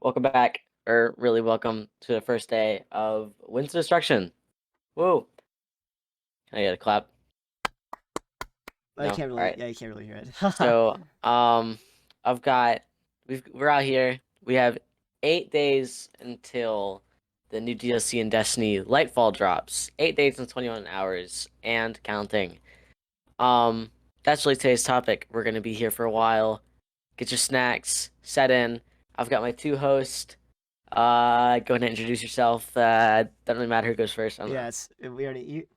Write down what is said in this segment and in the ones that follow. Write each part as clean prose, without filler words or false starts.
Welcome back, or really welcome to the first day of Winds of Destruction. Whoa! Can I get a clap? I No? can't really. Alright. Yeah, you can't really hear it. So, I've got, we're out here. We have 8 days until the new DLC in Destiny Lightfall drops. 8 days and 21 hours, and counting. Um, that's really today's topic. We're gonna be here for a while. Get your snacks, set in. I've got my two hosts. Go ahead and introduce yourself. Doesn't really matter who goes first. I don't know. Yeah, we already.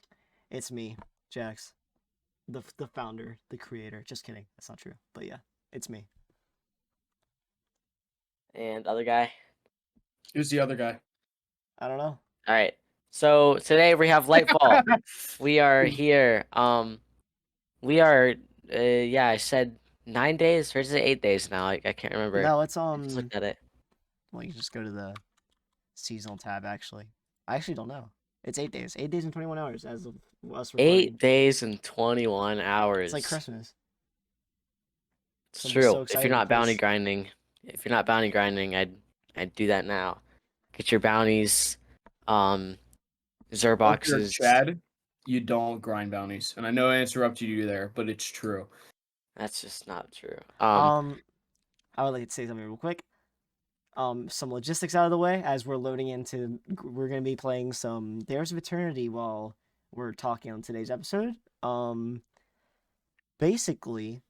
It's me, Jax, the founder, the creator. Just kidding. That's not true. But yeah, it's me. And other guy. Who's the other guy? I don't know. All right. So today we have Lightfall. We are here. We are. Yeah, I said 9 days, or is it 8 days now? I can't remember. No, it's I just looked at it. Well, you can just go to the seasonal tab. Actually, I actually don't know. It's 8 days. 8 days and 21 hours as of us recording. 8 days and 21 It's like hours. Christmas. It's So I'm just so true. If excited you're not bounty because grinding, I'd do that now. Get your bounties. If you're Zerboxes. Chad, you don't grind bounties. And I know I interrupted you there, but it's true. That's just not true. I would like to say something real quick. Some logistics out of the way as we're loading into. We're gonna be playing some Dares of Eternity while we're talking on today's episode. Basically,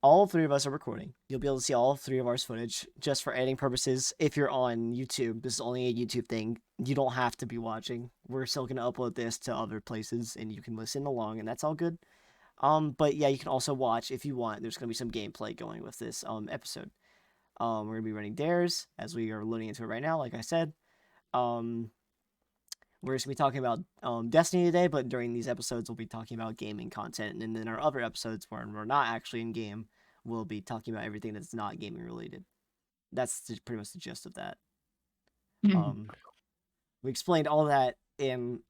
all three of us are recording. You'll be able to see all three of ours footage just for editing purposes. If you're on YouTube, this is only a YouTube thing. You don't have to be watching. We're still gonna upload this to other places, and you can listen along, and that's all good. But yeah, you can also watch if you want. There's gonna be some gameplay going with this episode. We're gonna be running dares as we are loading into it right now. Like I said, we're just gonna be talking about Destiny today, but during these episodes, we'll be talking about gaming content, and then our other episodes where we're not actually in game, we'll be talking about everything that's not gaming related. That's pretty much the gist of that. We explained all that in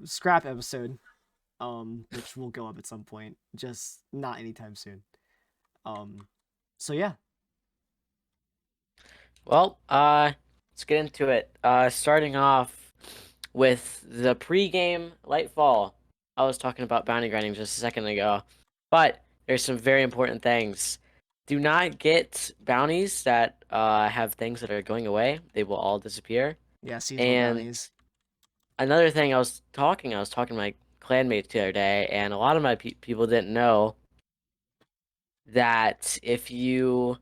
scrap episode, which will go up at some point, just not anytime soon. So yeah. Well, let's get into it. Starting off with the pre-game Lightfall. I was talking about bounty grinding just a second ago, but there's some very important things. Do not get bounties that have things that are going away. They will all disappear. Yeah, seasonal And bounties. another thing, I was talking to my clanmates the other day, and a lot of my people didn't know that if you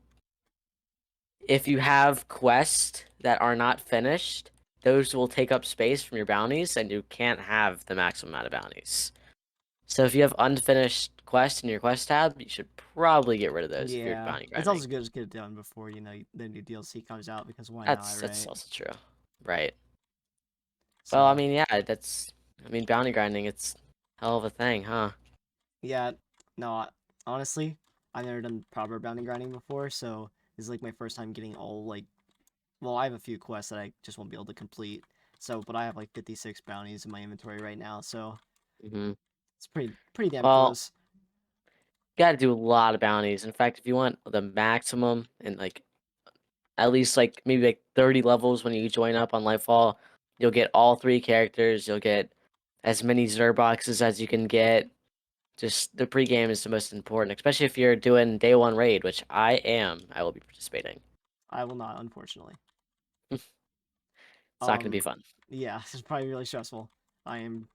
have quests that are not finished, those will take up space from your bounties, and you can't have the maximum amount of bounties. So if you have unfinished quests in your quest tab, you should probably get rid of those if you're bounty grinding. It's also good to get it done before the new DLC comes out, because why not, right? That's also true, right? So, Well, I mean, yeah, bounty grinding, it's hell of a thing, huh? yeah, no, honestly, I've never done proper bounty grinding before, so this is like my first time getting all well, I have a few quests that I just won't be able to complete. So, but I have like 56 bounties in my inventory right now, so it's pretty damn close. You gotta do a lot of bounties. In fact, if you want the maximum and like at least maybe 30 levels when you join up on Lightfall, you'll get all 3 characters. You'll get as many Zer boxes as you can get. Just the pregame is the most important, especially if you're doing day 1 raid, which I am. I will be participating. I will not, unfortunately. It's not gonna be fun. Yeah, it's probably really stressful. I am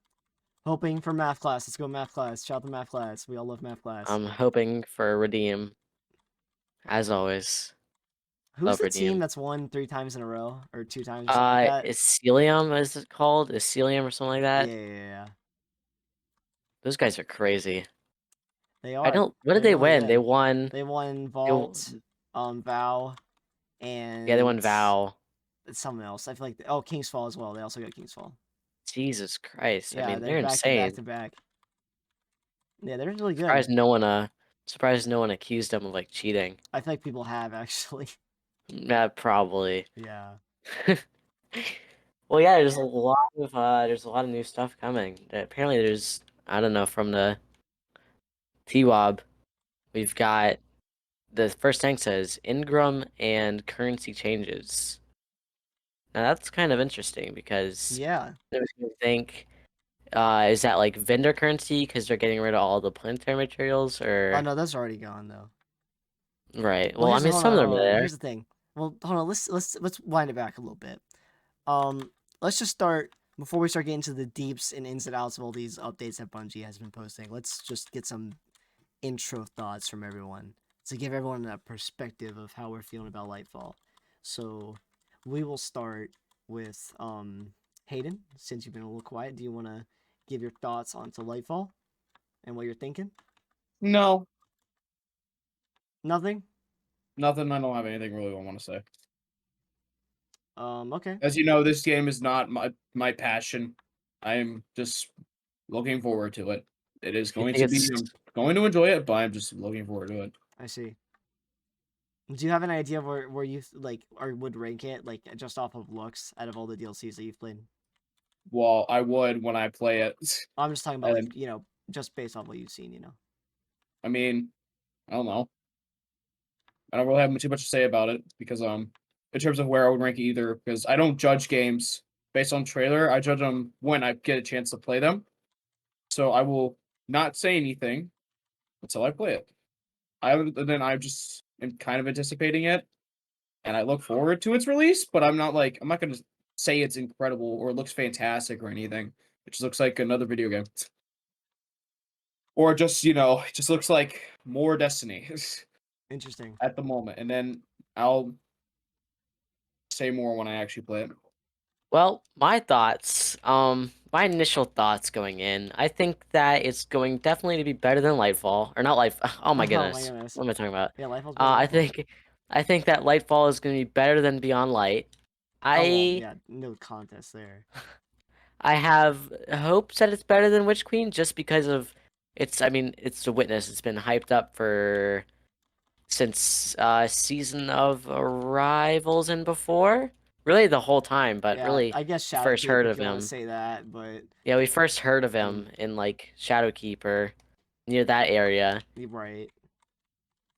hoping for math class. Let's go math class. Shout out to math class. We all love math class. I'm hoping for a redeem, as always. Who's the team that's won 3 times in a row or 2 times or something like that? Ecelium is it called? Ecelium or something like that? Yeah. Those guys are crazy. They are. I don't. What did They're they really win? good. They won. They won Vault, Vow, and Yeah, they won Vow. It's something else. I feel like King's Fall as well. They also got King's Fall. Jesus Christ! Yeah, I mean, they're back insane. to back. Yeah, they're really good. Surprised no one accused them of cheating. I feel like people have actually. Yeah, probably. Yeah. Well, yeah, there's a lot of new stuff coming. Apparently, I don't know, from the TWAB, we've got the first thing says Ingram and currency changes. Now that's kind of interesting because Yeah. I was gonna think, is that like vendor currency because they're getting rid of all the planetary materials, Oh or no, that's already gone though. right? Well, Well, I here's mean, hold some on, of hold them on, are hold on. there. Here's the thing. Well, hold on. Let's wind it back a little bit. Um, let's just start before we start getting into the deeps and ins and outs of all these updates that Bungie has been posting. Let's just get some intro thoughts from everyone to give everyone a perspective of how we're feeling about Lightfall. So, we will start with Hayden. Since you've been a little quiet, do you want to give your thoughts onto Lightfall and what you're thinking? No, Nothing. nothing. I don't have anything really I want to say. Okay. As you know, this game is not my passion. I am just looking forward to it. It is You going think to be. it's I'm going to enjoy it, but I'm just looking forward to it. I see. Do you have an idea of where you like or would rank it like just off of looks out of all the DLCs that you've played? Well, I would when I play it, I'm just talking about like and just based off what you've seen. I mean, I don't know. I don't really have too much to say about it because in terms of where I would rank it either, because I don't judge games based on trailer. I judge them when I get a chance to play them. So I will not say anything until I play it. I just am kind of anticipating it, and I look forward to its release. But I'm not gonna say it's incredible or it looks fantastic or anything. It just looks like another video game, or just it just looks like more Destiny Interesting. at the moment. And then I'll say more when I actually play it. well, my thoughts. My initial thoughts going in. I think that it's going definitely to be better than Lightfall, or not Light. Oh my Oh my goodness, goodness. what am I talking about? Yeah, Lightfall's better than I Lightfall. think, I think that Lightfall is going to be better than Beyond Light. Oh well, I yeah, no contest there. I have hopes that it's better than Witch Queen just because of it's. I mean, it's the Witness. It's been hyped up for since season of Arrivals and before. Really the whole time, but Yeah, really I guess we first Shadowkeep heard if of you want to him. say that, but Yeah, we first heard of I mean, him in like Shadowkeeper near that area. you're right.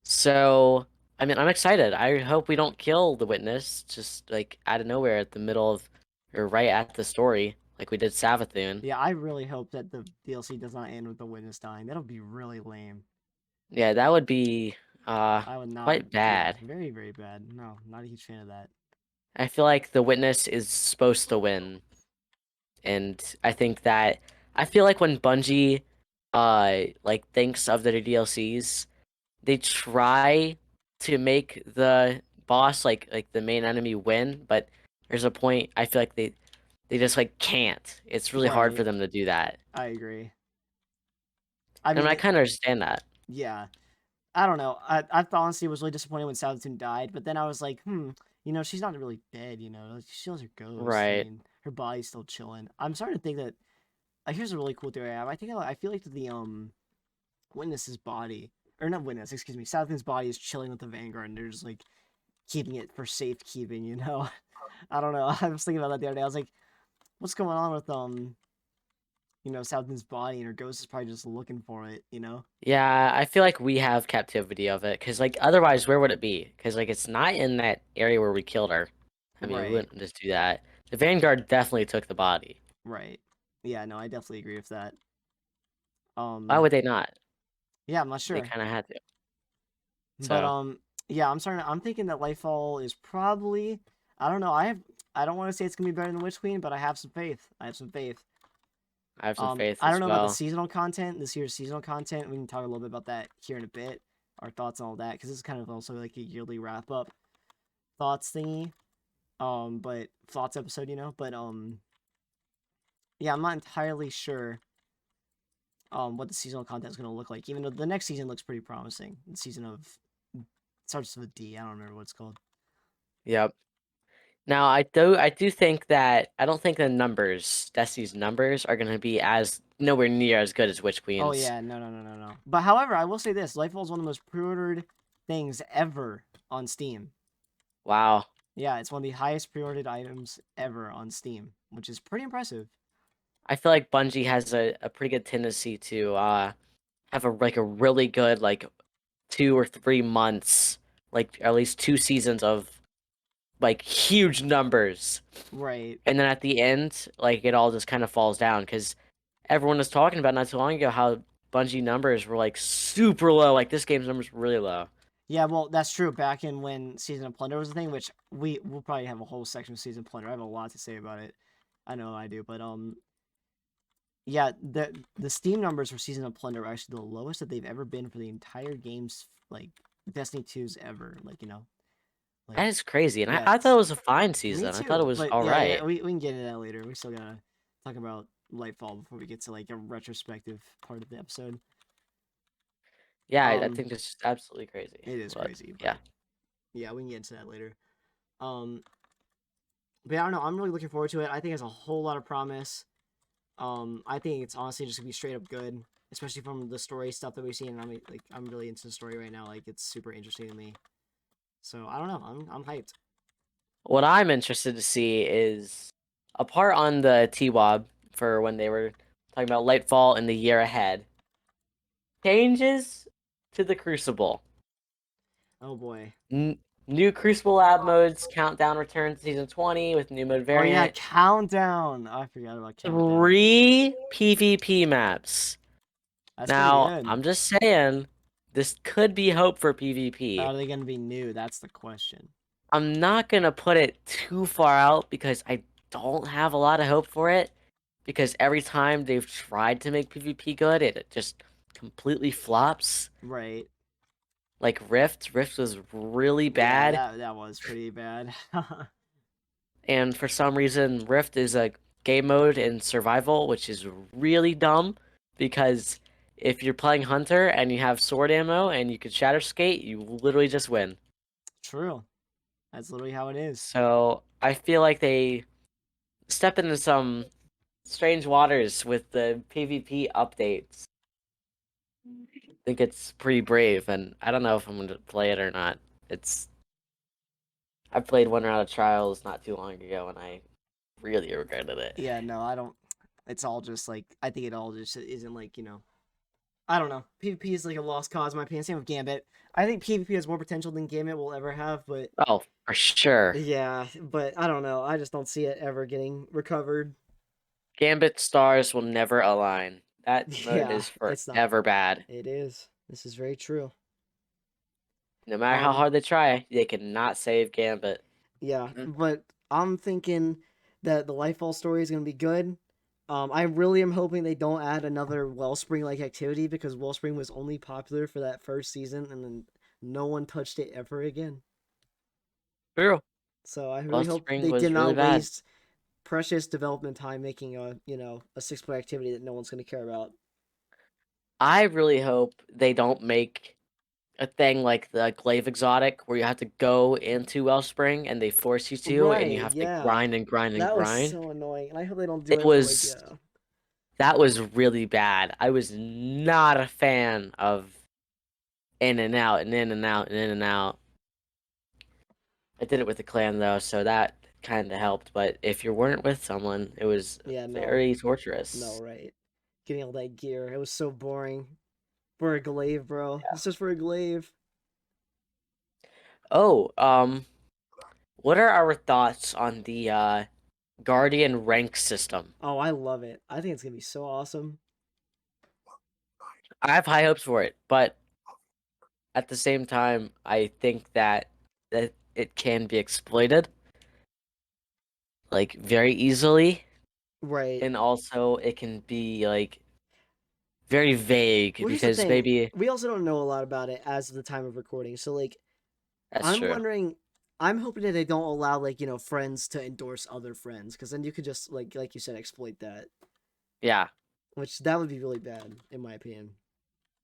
So I mean, I'm excited. I hope we don't kill the Witness just like out of nowhere at the middle of or right at the story like we did Savathun. Yeah, I really hope that the DLC does not end with the witness dying. That'll be really lame. Yeah, that would be I would not. quite Yeah, bad. very very bad. No, not a huge fan of that. I feel like the Witness is supposed to win, and I feel like when Bungie like thinks of their DLCs, they try to make the boss like the main enemy win, but there's a point I feel like they just like can't. It's really hard for Right. them to do that. I agree. I And mean, I kind of understand that. yeah. I don't know. I honestly was really disappointed when Savathun died, but then I was like, she's not really dead. Like, she still has her ghost. I Right. mean, her body's still chilling. I'm starting to think that. Here's a really cool theory I have. I feel like the Witness's body, or not Witness, excuse me, Savathun's body is chilling with the Vanguard, and they're just like keeping it for safekeeping. I don't know. I was thinking about that the other day. I was like, what's going on with Savathun's body, and her ghost is probably just looking for it. Yeah, I feel like we have captivity of it, because like otherwise, where would it be? Because like it's not in that area where we killed her. I mean, we Right. wouldn't just do that. The Vanguard definitely took the body. Right. Yeah, no, I definitely agree with that. Why Um, would they not? yeah, I'm not They sure. kind of had to. But So yeah, I'm thinking that Lightfall is probably I don't know, I don't want to say it's gonna be better than Witch Queen, but I have some faith. I have some faith. I have some faith I don't as know about the well. seasonal content, this year's seasonal content. We can talk a little bit about that here in a bit. Our thoughts on all that, because this is kind of also like a yearly wrap up thoughts thingy. But thoughts episode. But yeah, I'm not entirely sure what the seasonal content is gonna look like, even though the next season looks pretty promising. The season of starts with a D. I don't remember what it's called. Yep. Now I do think that I don't think the numbers, Destiny's numbers, are gonna be as nowhere near as good as Witch Oh Queen's. yeah, no, no, no, no, no. But however, I will say this: Lightfall is one of the most pre-ordered things ever on Steam. Wow. Yeah, it's one of the highest pre-ordered items ever on Steam, which is pretty impressive. I feel like Bungie has a pretty good tendency to have a really good like 2 or 3 months, like at least 2 seasons of like huge numbers, Right. and then at the end, like it all just kind of falls down because everyone was talking about not too long ago how Bungie numbers were like super low. Like this game's numbers were really low. Yeah, well, that's true. Back in when Season of Plunder was a thing, which we'll probably have a whole section of Season of Plunder. I have a lot to say about it. I know I do, but yeah, the Steam numbers for Season of Plunder are actually the lowest that they've ever been for the entire game's like Destiny 2's ever. Like like That is crazy, and yeah, I thought it's, it was a fine me season. I thought it too. was But all yeah, right. we can get into that later. We still gotta talk about Lightfall before we get to like a retrospective part of the episode. Yeah, I think it's just absolutely crazy. It is But crazy, but yeah, yeah, we can get into that later. Um, but yeah, I don't know. I'm really looking forward to it. I think it has a whole lot of promise. I think it's honestly just gonna be straight up good, especially from the story stuff that we've seen. I'm really into the story right now. Like it's super interesting to me. So I don't know. I'm hyped. what I'm interested to see is a part on the TWAB for when they were talking about Lightfall in the year ahead. Changes to the Crucible. Oh boy. New Crucible lab modes. Countdown returns to season 20 with new mode Oh yeah, variant. Countdown. I forgot about Countdown. 3 PvP maps. That's pretty Now, good. I'm just saying, this could be hope for Are PvP. they gonna be new? That's the question. I'm not gonna put it too far out because I don't have a lot of hope for it. Because every time they've tried to make PvP good, it just completely flops. Right. Like Rift was really Yeah, bad. that was pretty bad. And for some reason, Rift is a game mode in survival, which is really dumb because if you're playing Hunter and you have sword ammo and you can shatter skate, you literally just win. True. That's literally how it is. So I feel like they step into some strange waters with the PvP updates. I think it's pretty brave, and I don't know if I'm going to play it or not. It's I played one round of trials not too long ago, and I really regretted it. Yeah, no, I don't. It's all just like I think it all just isn't like I don't know. PvP is like a lost cause in my opinion. Same with Gambit. I think PvP has more potential than Gambit will ever have, but Oh, for sure. yeah, but I don't know. I just don't see it ever getting recovered. Gambit stars will never align. That mode Yeah, is it's not. forever bad. It is. This is very true. No matter how Um, hard they try, they cannot save Gambit. yeah, Mhm. but I'm thinking that the Lightfall story is gonna be good. I really am hoping they don't add another Wellspring like activity because Wellspring was only popular for that first season and then no one touched it ever again. True. So I really hope Wellspring they did was really not bad. waste precious development time making a a 6 player activity that no one's gonna care about. I really hope they don't make a thing like the Glaive Exotic where you have to go into Wellspring and they force you to, and you Right? have to Yeah, grind and grind and that was grind. so annoying, and I hope they don't do It it for like was that was really bad. I was not a fan of in and out and in and out and in and out. I did it with the clan though, so that kind of helped. But if you weren't with someone, it was yeah, very no, torturous. right. Getting all that gear, it was so boring for a glaive, bro. It's just for a glaive. Oh, what are our thoughts on the Guardian rank system? Oh, I love it. I think it's gonna be so awesome. I have high hopes for it, but at the same time, I think that it can be exploited like very easily, Right. and also it can be like very vague Well, here's the because thing. maybe We also don't know a lot about it as of the time of recording. So like that's I'm true. wondering I'm hoping that they don't allow like, friends to endorse other friends because then you could just like you said exploit that, Yeah, which that would be really bad in my opinion.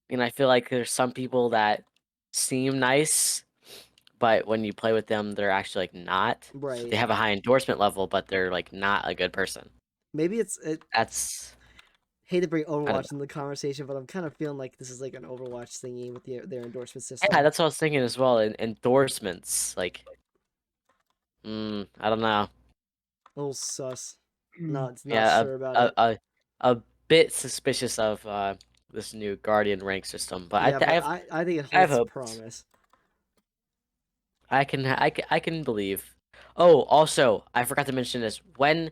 and I feel like there's some people that seem nice, but when you play with them, they're actually like not. They Right. have a high endorsement level, but they're like not a good person. Maybe it That's hate to bring I don't Overwatch know. into the conversation, but I'm kind of feeling like this is like an Overwatch thingy with their endorsement Yeah, system. that's what I was thinking as well. Endorsements, like, I don't know. A little sus. Mm. Not Yeah, sure about a it. a, a bit suspicious of this new Guardian rank system. But Yeah, but I I think it have holds hopes. promise. I can believe. Oh, also, I forgot to mention this. When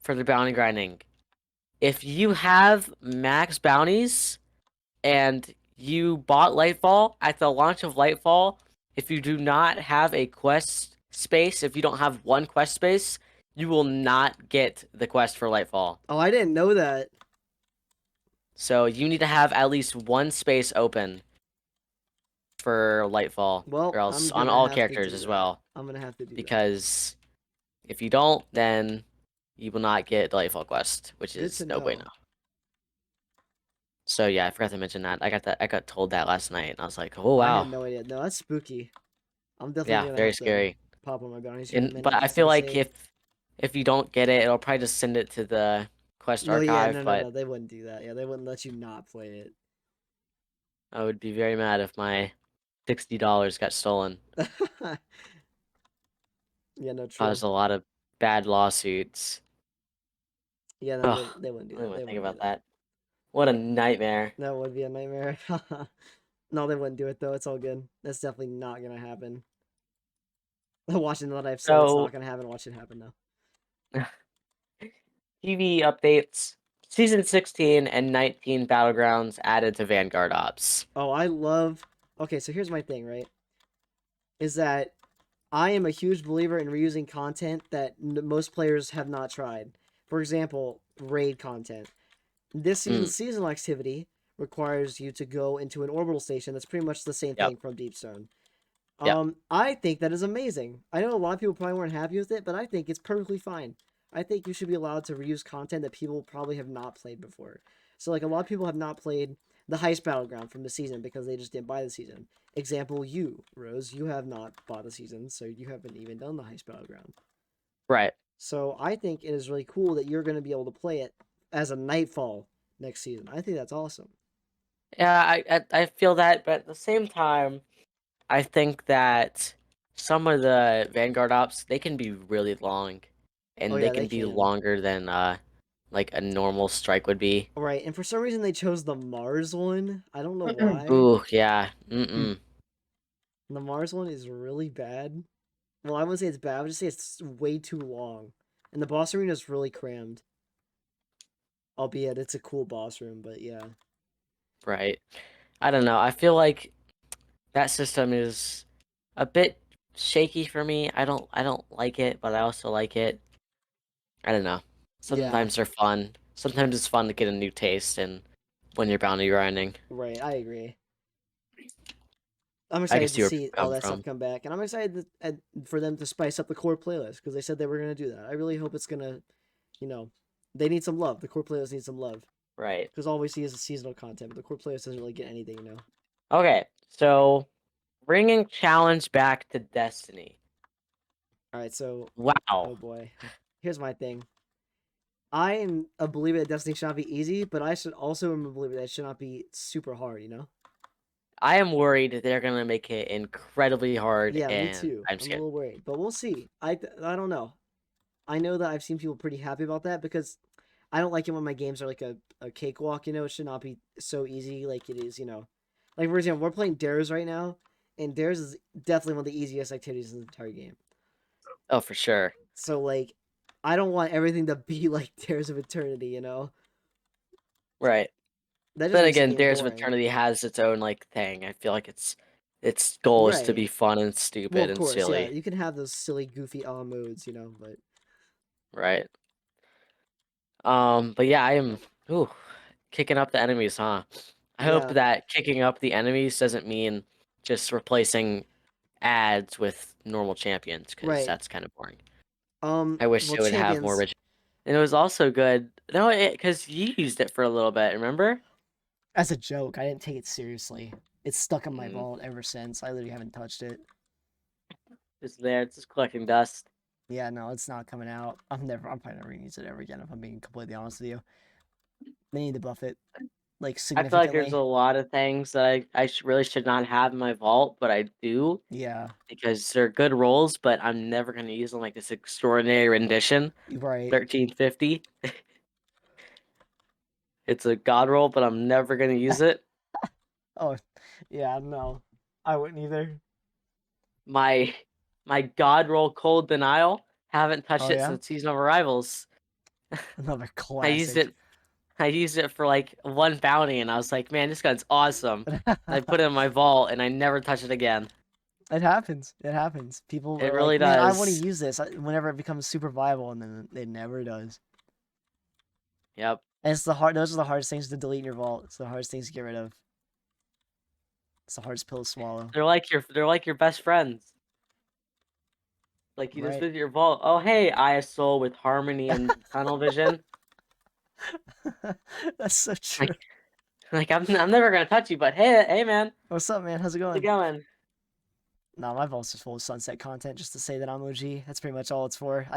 for the bounty grinding, if you have max bounties and you bought Lightfall at the launch of Lightfall, if you do not have a quest space, if you don't have one quest space, you will not get the quest for Lightfall. Oh, I didn't know that. So you need to have at least one space open for Lightfall, Well, or I'm else on gonna all have to characters do as that. well. I'm gonna have to do that. Because if you don't, then you will not get the Lightfall quest, which Good to is no bueno. know. So yeah, I forgot to mention that. I got told that last night, and I was like, oh I had wow, no idea. No, that's spooky. I'm definitely yeah, gonna very have to scary. pop on my bounties here in a And but minute I just to feel be like safe. if you don't get it, it'll probably just send it to the quest No, yeah, archive. no, no, But no. They wouldn't do that. Yeah, they wouldn't let you not play I would be very mad if my $60 got stolen. it. Yeah, no, true. Caused a lot of bad lawsuits. Yeah, no, Oh, they wouldn't I do don't that. even They think wouldn't do about that. that. What a nightmare. That would be a nightmare. No, they wouldn't do it though. It's all good. That's definitely not gonna happen. Watching that I've said it's not So gonna happen. Watch it happen now. TV updates. Season 16 and 19 Battlegrounds added to Vanguard Ops. Oh, I love. Okay, so here's my thing, right? Is that I am a huge believer in reusing content that most players have not tried. For example, raid content. This Mm, season's seasonal activity requires you to go into an orbital station that's pretty much the same yep, thing from Deepstone. yep. I think that is amazing. I know a lot of people probably weren't happy with it, but I think it's perfectly fine. I think you should be allowed to reuse content that people probably have not played before. So, like, a lot of people have not played the Heist Battleground from the season because they just didn't buy the season. Example, you, Rose, you have not bought the season, so you haven't even done the Heist Battleground. Right. So, I think it is really cool that you're going to be able to play it as a Nightfall next season. I think that's awesome. Yeah, I feel that, but at the same time, I think that some of the Vanguard Ops, they can be really long. Oh, And they yeah, they can be can. longer than like a normal strike would be. Right, and for some reason they chose the Mars one. I don't know why. Ooh, yeah. Mm-mm. The Mars one is really bad. Well, I wouldn't say it's bad. I would just say it's way too long. And the boss arena is really crammed. Albeit it's a cool boss room, but yeah. Right. I don't know. I feel like that system is a bit shaky for me. I don't like it, but I also like it. I don't know. Yeah, Sometimes they're fun. Sometimes it's fun to get a new taste and when you're bounty grinding. right. I agree. I'm I can excited to see where see people all come that stuff from. come back, and I'm excited for them to spice up the core playlist because they said they were gonna do that. I really hope it's gonna, you know, they need some love. The core playlist needs some love Right. because all we see is the seasonal content, but the core playlist doesn't really get anything. Okay. So bringing challenge back to Destiny. All right, so Wow. oh boy, here's my thing. I am a believer that Destiny should not be easy, but I should also am a believer that it should not be super hard. I am worried that they're gonna make it incredibly hard, Yeah, me and too. I'm I'm a scared. little worried, but we'll see. I don't know. I know that I've seen people pretty happy about that because I don't like it when my games are like a cakewalk. It should not be so easy like it is. Like for example, we're playing Dares right now, and Dares is definitely one of the easiest activities in the entire game. Oh, for sure. So like, I don't want everything to be like Dares of Eternity. Right. That just Then makes the again, game Dares of boring. Eternity has its own like thing. I feel like its goal is to Right. be fun and Well, stupid of and course, yeah. silly. You can have those silly, goofy modes, but Right. But yeah, I am ooh, kicking up the enemies, huh? I hope yeah, that kicking up the enemies doesn't mean just replacing ads with normal champions, because right. that's kind of boring. I wish Well, it would have more champions original. And it was also good. No, because you used it for a little bit, remember? as a joke. I didn't take it seriously. It's stuck in my Mm, vault ever since. I literally haven't touched it. it's there. It's just collecting dust. Yeah, no, it's not coming out. I'm probably never gonna use it ever again if I'm being completely honest with you. They need to buff it like I feel like there's a significantly. lot of things that really should not have in my vault, but I do Yeah, because they're good rolls, but I'm never going to use them, like this extraordinary rendition, right. 1350. It's a god roll, but I'm never gonna use it. Oh, yeah, no, I wouldn't either. My god roll Cold Denial. Haven't touched Oh it yeah, since Season of Arrivals. another I used classic. it. I used it for like one bounty, and I was like, man, this gun's awesome. And I put it in my vault, and I never touched it again. It happens. It happens. People It are really like, "Man, I want to does. use this whenever it becomes super viable," and then it never does. Yep. And it's the hard. Those are the hardest things to delete in your vault. It's the hardest things to get rid of. It's the hardest pill to swallow. They're like your best friends. Like you just Right. visit your vault. Oh hey, ISO with Harmony and Tunnel Vision. That's so true. Like I'm never gonna touch you, but hey man, What's up, man? How's it how's it going? going? No, my vault's just full of sunset content just to say that I'm OG. That's pretty much all it's for.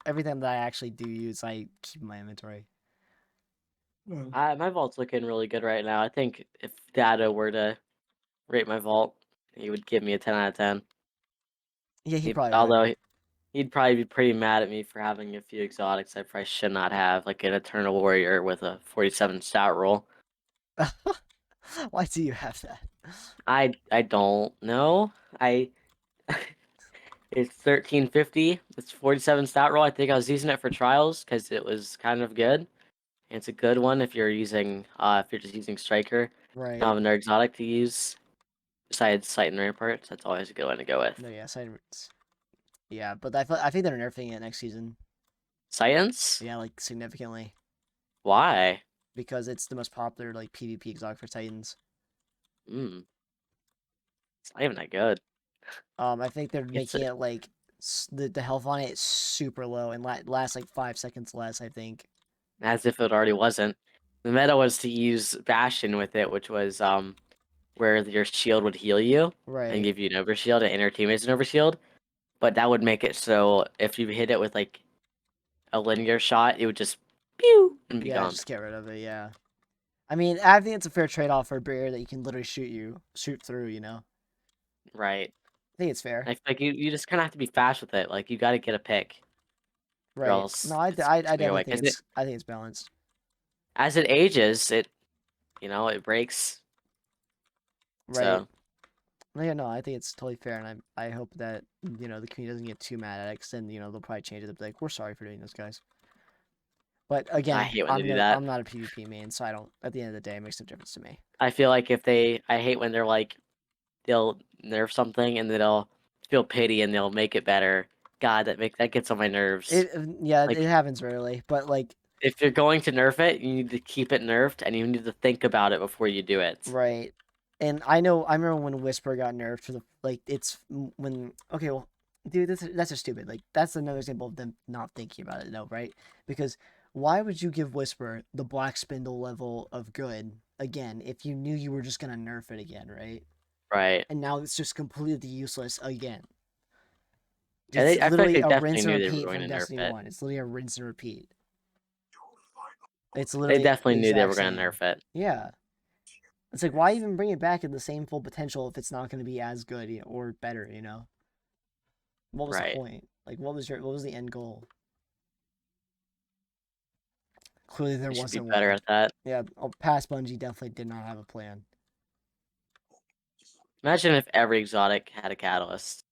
Everything that I actually do use, I keep in my inventory. My vault's looking really good right now. I think if Data were to rate my vault, he would give me a 10 out of 10. Yeah, he probably would. Although he'd probably be pretty mad at me for having a few exotics I probably should not have, like an Eternal Warrior with a 47 stat roll. Why do you have that? I don't know. I It's 1350. It's 47 stat roll. I think I was using it for trials because it was kind of good. And it's a good one if you're just using Striker. Right. Don't have another exotic to use besides Sight and Ramparts. That's always a good one to go with. No, yes, yeah, but I think they're nerfing it next season. Science? Yeah, like significantly Why? because it's the most popular like PvP exotic for Titans. Hmm. It's not even that good. I think they're It's making it like the health on it is super low and lasts like 5 seconds less. I think. as if it already wasn't. The meta was to use Bastion with it, which was where your shield would heal you and Right. give you an overshield and enter teammates an overshield. But that would make it so if you hit it with like a linear shot, it would just pew and be Yeah, gone. just get rid of it. Yeah. I mean, I think it's a fair trade-off for a barrier that you can literally shoot through. You know. Right. I think it's fair. I feel like you just kind of have to be fast with it. Like you got to get a pick, or Right. No, else I, it's I, I gonna go definitely away. think Because it, I think it's balanced. as it ages, it breaks. Right. So Yeah, no, I think it's totally fair, and I hope that the community doesn't get too mad at it, 'cause then they'll probably change it. They'll be like, "We're sorry for doing this, guys." But I again, hate when they do that. I'm not a PvP main, so I don't. At the end of the day, it makes no difference to me. I feel like I hate when they're like they'll nerf something and then they'll feel pity and they'll make it better. God, that gets on my nerves. Yeah, it Like happens rarely, but like, if you're going to nerf it, you need to keep it nerfed and you need to think about it before you do it. right. And I remember when Whisper got nerfed for the like, when okay, well, dude, that's just stupid. Like, that's another example of them not thinking about it, though, right? Because why would you give Whisper the Black Spindle level of good again if you knew you were just gonna nerf it again, right? Right. And now it's just completely useless again. And It's I feel like literally they a definitely rinse and knew they were repeat going from to nerf Destiny it. 1. It's literally a rinse and repeat. It's They literally definitely the knew they exact were going to same. nerf it. Yeah. It's like, why even bring it back at the same full potential if it's not going to be as good or better, What was the Right. point? Like, what was the end goal? Clearly there They should be wasn't better one. at that. Yeah, past Bungie definitely did not have a plan. Imagine if every exotic had a catalyst.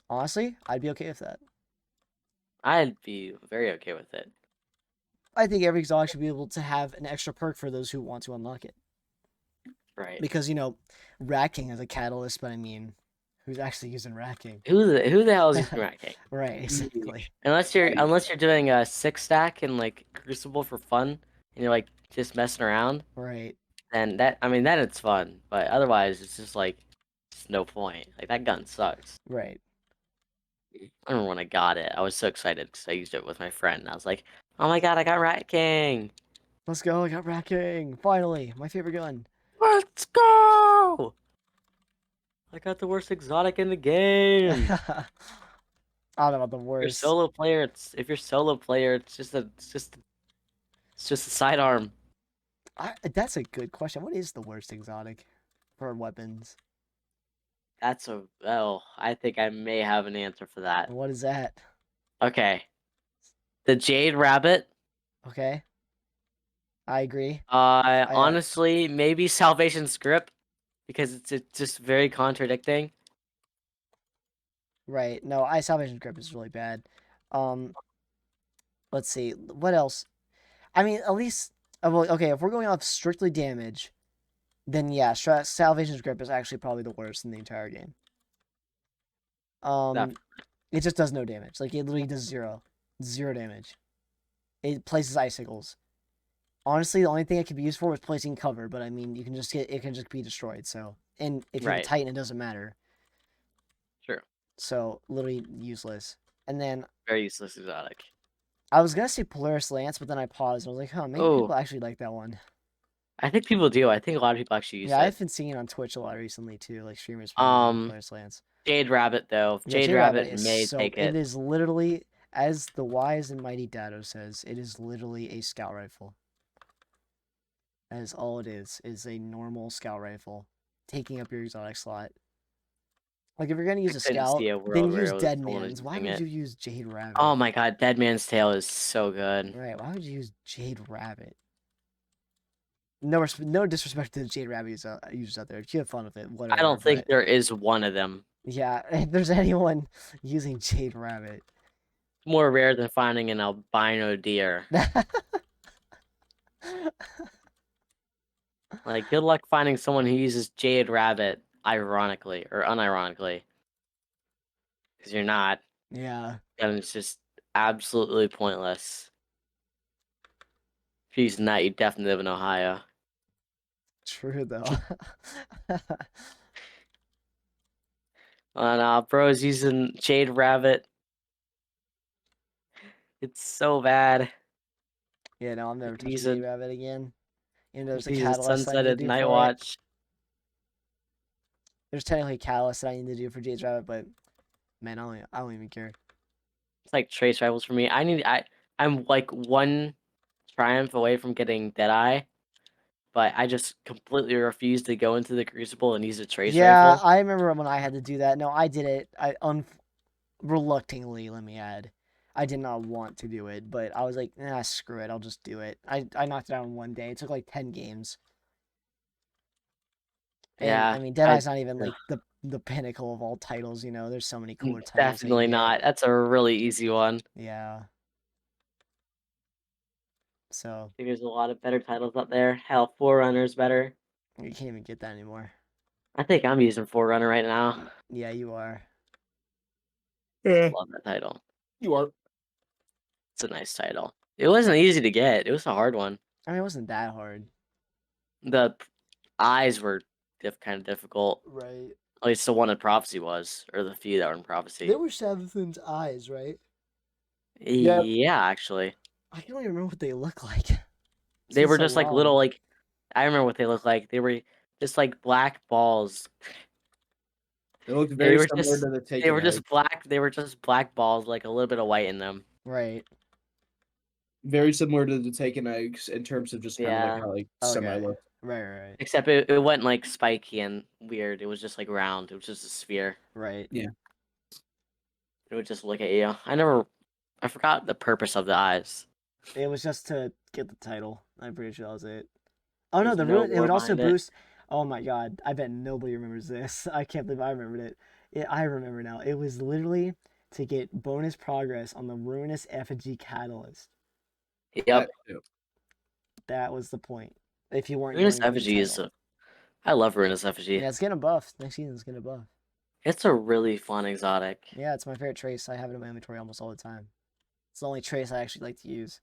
Honestly, I'd be okay with that. I'd be very okay with it. I think every exotic should be able to have an extra perk for those who want to unlock it. Right. Because, Rat King has a catalyst, but I mean, who's actually using Rat King? Who the hell is using Rat King? Right, exactly. Unless you're doing a 6-stack in like Crucible for fun and you're like just messing around, Right. then then it's fun. But otherwise it's just like it's no point. Like that gun sucks. Right. I remember when I got it, I was so excited because I used it with my friend. I was like, "Oh my god, I got Rat King! Let's go, I got Rat King! Finally! My favorite gun! Let's go! I got the worst exotic in the game." I don't know about the If you're worst. solo player, it's just a sidearm. That's a good question. What is the worst exotic for weapons? I think I may have an answer for that. What is that? Okay. The Jade Rabbit Okay. I agree. Honestly, maybe Salvation's Grip because it's just very contradicting. Right. No, Salvation Grip is really bad. Um, let's see. What else? I mean, at least, well, okay, if we're going off strictly damage, then yeah, Salvation's Grip is actually probably the worst in the entire game. That It just does no damage. Like, it literally does zero damage. It places icicles. Honestly, the only thing it could be used for was placing cover, but I mean, it can just be destroyed. So, and if you have a right. Titan, it doesn't matter. True. So, literally useless. And then Very useless exotic. I was gonna say Polaris Lance, but then I paused. And I was like, huh, maybe people Oh, actually like that one. I think people do. I think a lot of people actually use Yeah, it. I've been seeing it on Twitch a lot recently too. Like streamers been using Um, Polaris Lance. Jade Rabbit though. Yeah, Jade J Rabbit Rabbit is may so. take It it. is literally, as the wise and mighty Dado says, it is literally a scout rifle. That is all it is a normal scout rifle, taking up your exotic slot. Like if you're gonna use I a couldn't see scout, a then world where use it was Dead someone was Man's. Why using would it. you use Jade Rabbit? Oh my god, Dead Man's Tale is so good. Right? Why would you use Jade Rabbit? No disrespect to the Jade Rabbit users out there. If you have fun with it, I whatever. don't think But there is one of them. yeah, if there's anyone using Jade Rabbit, It's more rare than finding an albino deer. Like, good luck finding someone who uses Jade Rabbit, ironically or unironically, because you're not, yeah, and it's just absolutely pointless. If you're using that, you definitely live in Ohio. true though. And bro's using Jade Rabbit. It's so bad. Yeah, no, I'm never If you touching use Jade a Rabbit again. You know, there's if a you use a catalyst I need to sunsetted do night for it. watch, There's technically a catalyst that I need to do for Jade Rabbit, but man, I don't even care. it's like trace rifles for me. I'm like one triumph away from getting Deadeye, but I just completely refuse to go into the Crucible and use a trace Yeah, rifle. I remember when I had to do that. No, I did it. Reluctantly, let me add. I did not want to do it, but I was like, screw it, I'll just do it. I knocked it out in one day. It took like 10 games. And Yeah, I mean, I Deadeye's not even like the pinnacle of all titles, you know. There's so many cooler titles that you definitely can get. not. That's a really easy one. Yeah. So, I think there's a lot of better titles out there. Hell, Forerunner's better. you can't even get that anymore. I think I'm using Forerunner right now. Yeah, you are. Yeah, Love that title. you are. It's a nice title. It wasn't easy to get. It was a hard one. I mean, it wasn't that hard. The eyes were kind of difficult. Right. At least the one in Prophecy was, or the few that were in Prophecy. were Savathun's eyes, right? Yeah. Yeah, actually, I don't even remember what they look like. It's they been were so just like little long. like. I remember what they looked like. They were just like black balls. They look They very were similar just to the they Taken were egg. just black. They were just black balls, like a little bit of white in them. Right. Very similar to the Taken eggs in terms of just kind of like Yeah. how like semi Okay. look. Right. Except it wasn't like spiky and weird. It was just like round. It was just a sphere. Right. Yeah. It would just look at you. I forgot the purpose of the eyes. It was just to get the title. I'm pretty sure that was it. Oh no, There's the no ruin. It lore would also behind it. boost. Oh my god, I bet nobody remembers this. I can't believe I remembered it. I remember now. It was literally to get bonus progress on the ruinous effigy catalyst. Yep. That too. That was the point. If you weren't Ruinous going for the Effigy is title. I love Ruinous Effigy. Yeah, it's getting buffed. Next season's getting buffed. It's a really fun exotic. Yeah, it's my favorite trace. I have it in my inventory almost all the time. It's the only trace I actually like to use.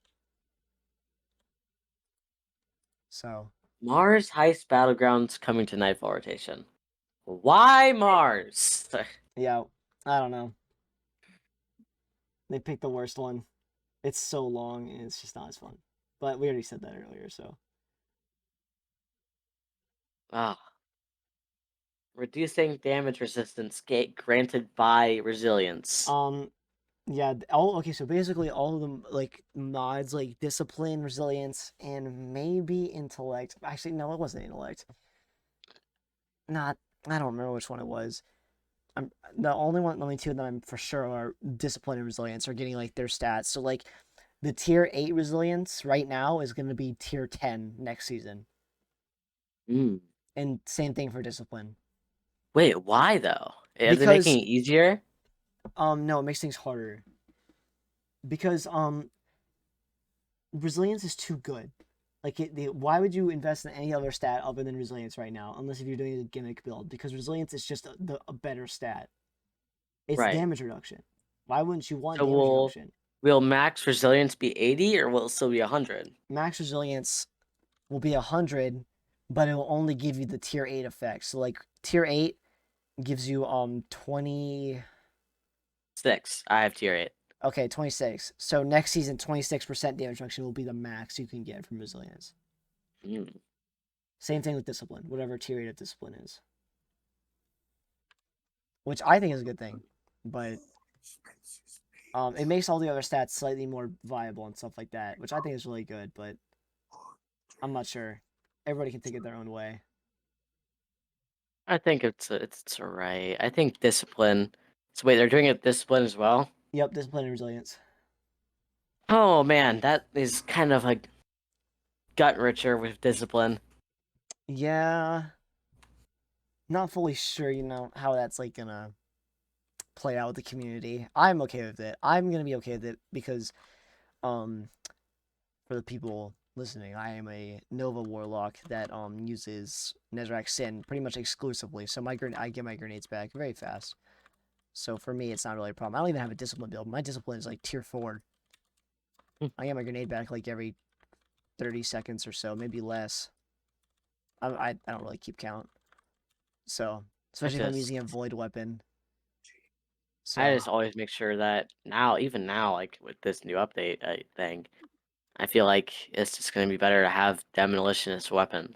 So Mars Heist Battlegrounds coming to Nightfall rotation. Why Mars? yeah, I don't know. They picked the worst one. It's so long and it's just not as fun. But we already said that earlier, so Ah. Reducing damage resistance granted by resilience. yeah, okay, so basically all of them like mods like discipline, resilience, and maybe intellect. Actually, no, it wasn't intellect. Not I don't remember which one it was. I'm the only two that I'm for sure are discipline and resilience are getting like their stats. So like The tier 8 resilience right now is going to be tier 10 next season. Mm. And same thing for discipline. Wait, why though? Are they Because making it easier? no, it makes things harder. Because resilience is too good. Like why would you invest in any other stat other than resilience right now, unless if you're doing a gimmick build? Because resilience is just a better stat. It's Right. damage reduction. Why wouldn't you want So damage will reduction? will max resilience be 80 or will it still be 100? Max resilience will be 100, but it will only give you the tier 8 effects. So like tier 8 gives you 20. 6. I have tier 8. Okay, 26. So next season, 26% damage reduction will be the max you can get from resilience. Mm. Same thing with discipline, whatever tier 8 of discipline is. Which I think is a good thing. But it makes all the other stats slightly more viable and stuff like that, which I think is really good, but I'm not sure. Everybody can take it their own way. I think it's alright. I think discipline. So wait, they're doing it discipline as well? Yep, discipline and resilience. Oh man, that is kind of like gut richer with discipline. Yeah. Not fully sure, how that's like gonna play out with the community. I'm okay with it. I'm gonna be okay with it because um for the people listening, I am a Nova Warlock that uses Nezarec Sin pretty much exclusively. So I get my grenades back very fast. So for me, it's not really a problem. I don't even have a discipline build. My discipline is like tier 4. I get my grenade back like every 30 seconds or so, maybe less. I don't really keep count. So especially if I'm using a void weapon. I So just always make sure that now, even now, like with this new update thing, I feel like it's just gonna be better to have demolitionist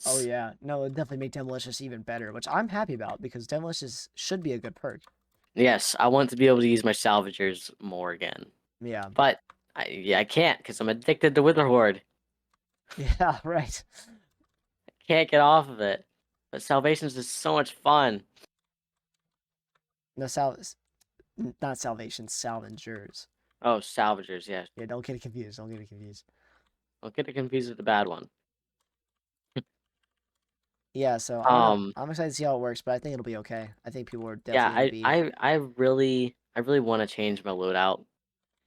oh weapons. yeah, no, it definitely make Demolicious even better, which I'm happy about because Demolicious should be a good perk. Yes, I want to be able to use my salvagers more again, Yeah, but I can't because I'm addicted to Wither Horde. yeah, right. Can't get off of it. But Salvations is so much fun. No not Salvation, Salvengers. Oh, Salvagers, yeah. Yeah, don't get it confused. Don't get it confused. Don't get it confused with the bad one. Yeah, so I don't know. Um, I'm excited to see how it works, but I think it'll be okay. I think people are yeah, definitely gonna be I really want to change my loadout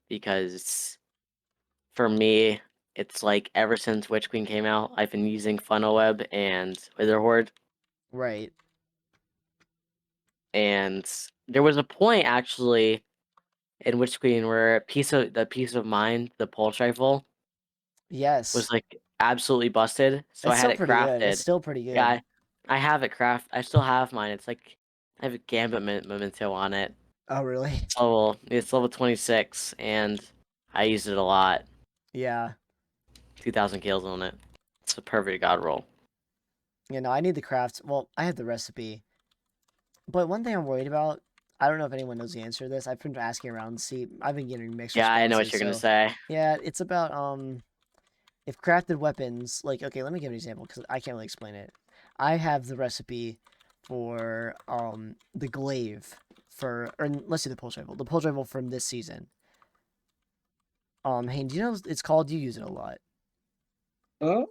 because for me, it's like ever since Witch Queen came out, I've been using Funnel Web and Wither Horde, right. and there was a point actually in Witch Queen where the piece of mind, the pulse rifle, was Yes. like absolutely busted, so I It's had still it pretty good. It's crafted. still pretty Yeah, good. I have it I still have mine. It's like I have a Gambit memento on it. Oh, really? It's level 26, and I used it a lot. Yeah. 2,000 kills on it. It's a perfect god roll. Yeah, no, I need the craft. Well, I have the recipe. But one thing I'm worried about, I don't know if anyone knows the answer to this. I've been asking around to see. I've been getting mixed Yeah, I know what responses. you're gonna So, say. yeah, it's about if crafted weapons, like, okay, let me give an example because I can't really explain it. I have the recipe for the glaive or let's see, the pulse rifle. The pulse rifle from this season. Hey, do you know it's called? You use it a lot. Uh,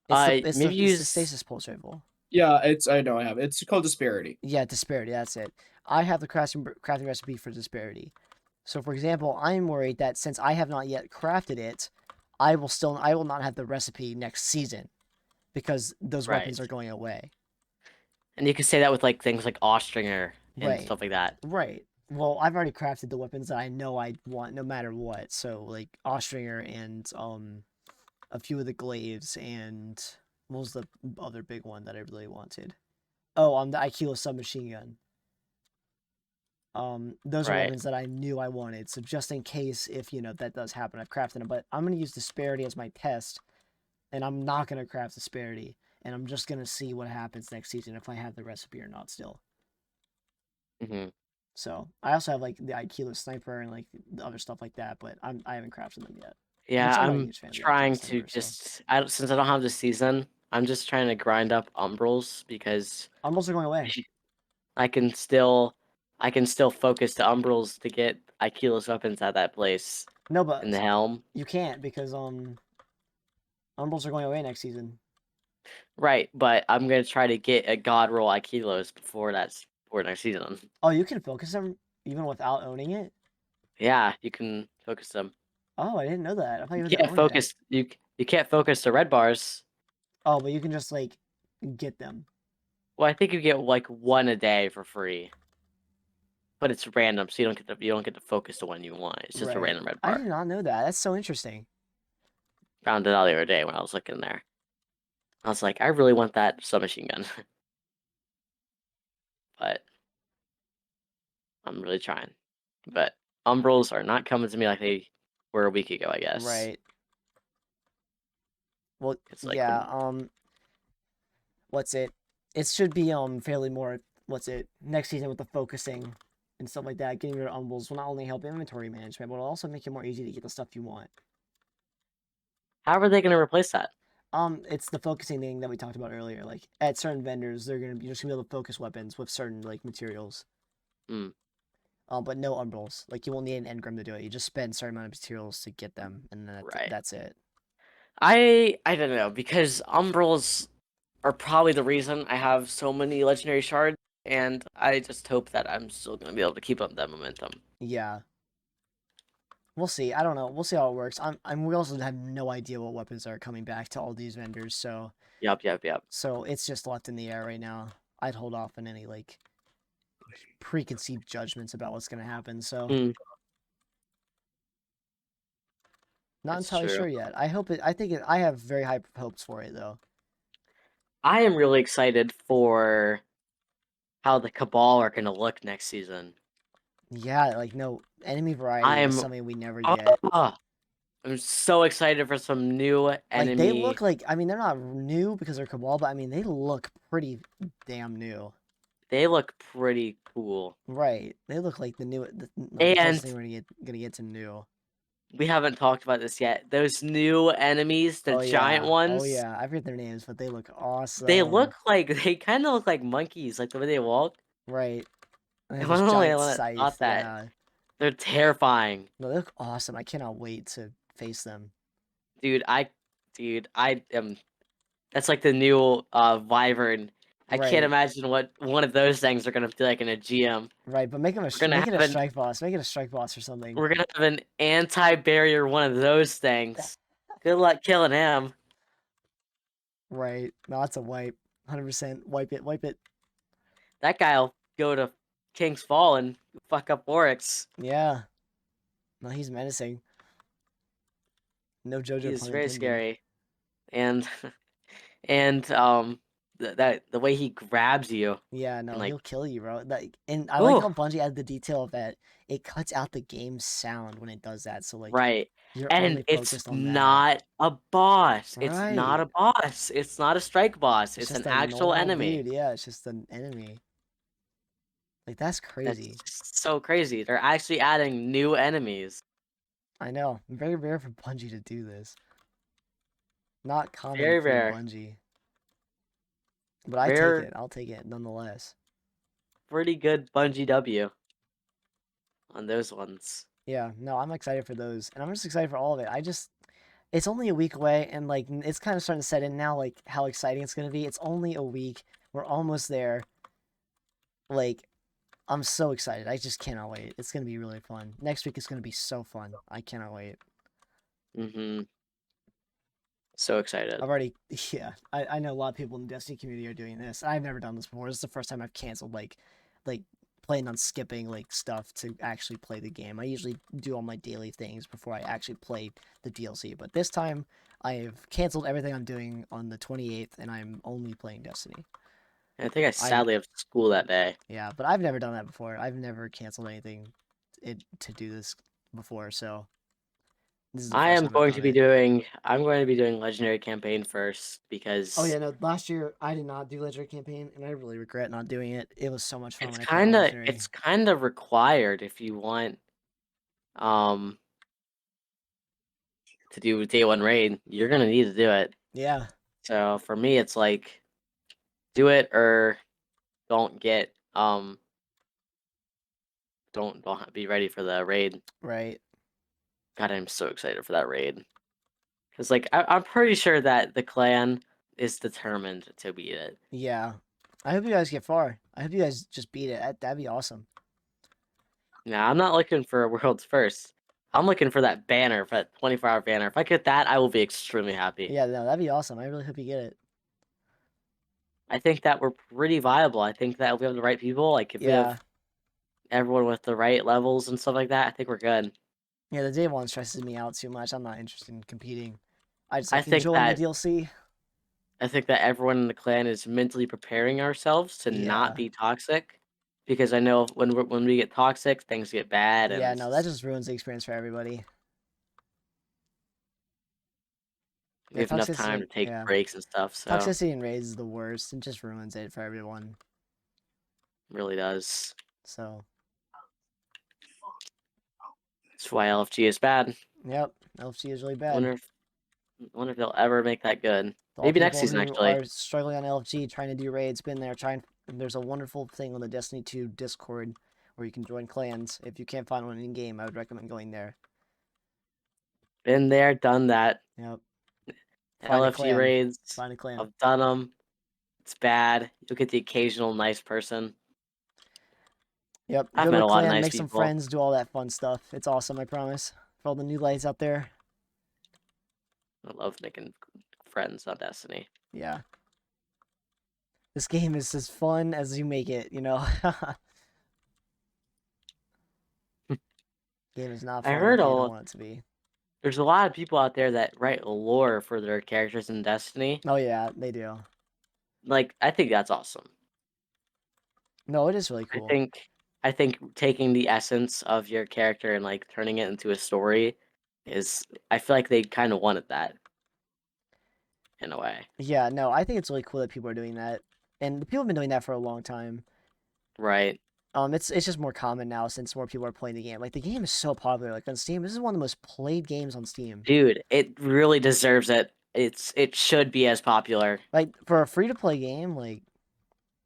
Maybe It's the use stasis pulse rifle. yeah, I know I have. It's called Disparity. Yeah, disparity. That's it. I have the crafting recipe for disparity. So, for example, I'm worried that since I have not yet crafted it, I will not have the recipe next season because those right, weapons are going away. and you can say that with like things like Austringer and Right. stuff like that. Right. Well, I've already crafted the weapons that I know I want no matter what. So like Austringer and a few of the glaives and what was the other big one that I really wanted? Oh, the Aikido submachine gun. Those are Right. weapons that I knew I wanted. So just in case if that does happen, I've crafted them. But I'm gonna use disparity as my test, and I'm not gonna craft disparity, and I'm just gonna see what happens next season if I have the recipe or not still. hmm So I also have like the Aikido sniper and like the other stuff like that, but I haven't crafted them yet. Yeah, Which I'm not a I'm huge fan of the Aikido trying to sniper. So just since I don't have this season, I'm just trying to grind up umbrals because almost are going away. I can still focus the umbrals to get Aikilo's weapons at that place No, in the but helm. you can't because Umbros are going away next season. Right, but I'm gonna try to get a god roll Aikilos before next season. Oh, you can focus them even without owning it. Yeah, you can focus them. Oh, I didn't know that. I thought you You had to can't own it. focus you can't focus the red bars. Oh, but you can just like get them. Well, I think you get like one a day for free. But it's random, so you don't get to focus the one you want. It's just a Right. random red I bar. did not know that. That's so interesting. Found it out the other day when I was looking there. I was like, I really want that submachine gun. But I'm really trying. But Umbrals are not coming to me like they were a week ago, I guess. Right. Well, It's like yeah. What's it? It should be fairly more. What's it? Next season with the focusing and stuff like that. Getting rid of Umbles will not only help inventory management, but it'll also make it more easy to get the stuff you want. how are they gonna replace that? It's the focusing thing that we talked about earlier. Like at certain vendors, you're just gonna be able to focus weapons with certain like materials. Hmm. But no umbrals. Like you won't need an engram to do it. You just spend a certain amount of materials to get them, and then Right. that's it. I don't know, because Umbrals are probably the reason I have so many legendary shards, and I just hope that I'm still gonna be able to keep up that momentum. Yeah. We'll see. I don't know. We'll see how it works. We also have no idea what weapons are coming back to all these vendors, so Yep. it's just left in the air right now. I'd hold off on any like preconceived judgments about what's gonna happen. So Hmm, not it's entirely true. sure yet. I hope it. I think it. I have very high hopes for it though. I am really excited for how the Cabal are gonna look next season. Yeah, like no enemy variety is I'm something we never get. ah, I'm so excited for some new Like they enemy. look like. I mean, they're not new because they're Cabal, but I mean they look pretty damn new. They look pretty cool. Right. They look like the closest And thing we're gonna get to new. we haven't talked about this yet. Those new enemies, the Oh giant yeah. Oh ones, yeah. I forget their names, but they look they awesome. look like they kind of look like monkeys, like the way they walk. Right. And they have I'm this not the only giant one that scythe. thought that. Yeah. They're terrifying. No, they look awesome. I cannot wait to face them. Dude, I am that's like the new Wyvern. I can't Right. imagine what one of those things are gonna be like in a GM. Right. But make them We're gonna make it a have an strike boss. Make it a strike boss or something. we're gonna have an anti-barrier one of those things. Good luck killing him. Right. No, that's a wipe. 100% wipe it. Wipe it. That guy'll go to King's Fall and fuck up Oryx. Yeah. No, he's menacing. No JoJo He's pun very intended. scary. And and the way he grabs you Yeah, and no, like, he'll kill you, bro. Like, and I like oh, how Bungie added the detail that it cuts out the game's sound when it does that. So like right. you're And only it's focused on that. not a boss. It's not Right. a boss. It's not a strike boss. It's It's an just a actual normal enemy. dude. Yeah, it's just an enemy. Like that's That's crazy. just so crazy. They're actually adding new enemies. I know. Very rare for Bungie to do this. Not common Very for rare. Bungie. But I take Rare, it. I'll take it nonetheless. pretty good Bungie W on those ones. Yeah, no, I'm excited for those. And I'm just excited for all of it. It's only a week away and like it's kind of starting to set in now like how exciting it's going to be. It's only a week. We're almost there. Like I'm so excited. I just cannot wait. It's going to be really fun. Next week is going to be so fun. I cannot wait. Mm-hmm. So excited. I've already, yeah. I know a lot of people in the Destiny community are doing this. I've never done this before. This is the first time I've canceled like playing on skipping like stuff to actually play the game. I usually do all my daily things before I actually play the DLC. But this time I've canceled everything I'm doing on the 28th, and I'm only playing Destiny. I think I I sadly have school that day. Yeah, but I've never done that before. I've never canceled anything to do this before, so this is the first time I've done it. I'm going to be doing legendary campaign first Oh because yeah, no. Last year I did not do Legendary Campaign, and I really regret not doing it. It was so much fun when I played Legendary. it's kind of required if you want um to do day one raid. You're gonna need to do it. Yeah, So for me, it's like do it or don't get don't be ready for the raid. Right. God, I'm so excited for that raid. Because like I'm pretty sure that the clan is determined to beat it. Yeah. I hope you guys get far. I hope you guys just beat it. That'd be awesome. Now I'm not looking for a world's first. I'm looking for that banner, for that 24-hour banner. If I get that, I will be extremely happy. Yeah, no, that'd be awesome. I really hope you get it. I think that we're pretty viable. I think that if we have the right people, like if we Yeah. have everyone with the right levels and stuff like that, I think we're good. Yeah, the day one stresses me out too much. I'm not interested in competing. I just I like think enjoying the that DLC. I think that everyone in the clan is mentally preparing ourselves to not Yeah. be toxic, because I know when we get toxic, things get bad, and Yeah, it's no, that just, just ruins the experience for everybody. we Yeah, have enough time toxicity. to take Yeah, breaks and stuff. So it toxicity in raids is the worst. It just ruins it for everyone. really does. So, That's why LFG is bad. yep, LFG is really I bad. wonder if they'll ever make that good. All Maybe next people season, who actually. are struggling on LFG trying to do raids, been there trying. There's a wonderful thing on the Destiny 2 Discord where you can join clans. If you can't find one in game, I would recommend going there. Been there, done that. Yep, find a LFG clan. raids, Find a clan. I've done them. It's bad. You'll get the occasional nice person. Yep, I've go to met a a lot of clan, nice make some people. friends, do all that fun stuff. It's awesome, I promise. For all the new lights out there. I love making friends on Destiny. Yeah. This game is as fun as you make it, you know? Game is not I fun heard if you don't want it to be. there's a lot of people out there that write lore for their characters in Destiny. Oh yeah, they do. Like, I think that's awesome. No, it is really I cool. think I think taking the essence of your character and like turning it into a story is, I feel like they kind of wanted that in a way. Yeah, no, I think it's really cool that people are doing that. And people have been doing that for a long time. Right. It's just more common now since more people are playing the game. Like the game is so popular. Like on Steam, this is one of the most played games on Steam. Dude, it really deserves it. It should be as popular. Like for a free to play game, like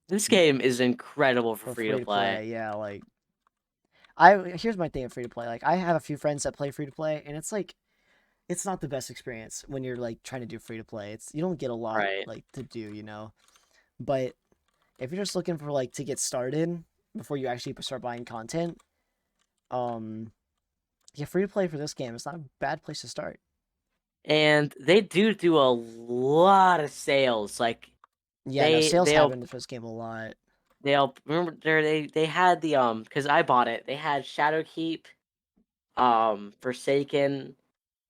This game is incredible for for free to free to play. play, yeah, like here's my thing of free to play. Like I have a few friends that play free to play, and it's like it's not the best experience when you're like trying to do free to play. It's you don't get a lot Right. like to do, you know. But if you're just looking for like to get started before you actually start buying content, um, yeah, free to play for this game. It's not a bad place to start. And they do a lot of sales. Like Yeah, no, they sales they'll happen for this game a lot. they'll remember they had the because I bought it. They had Shadowkeep, Forsaken,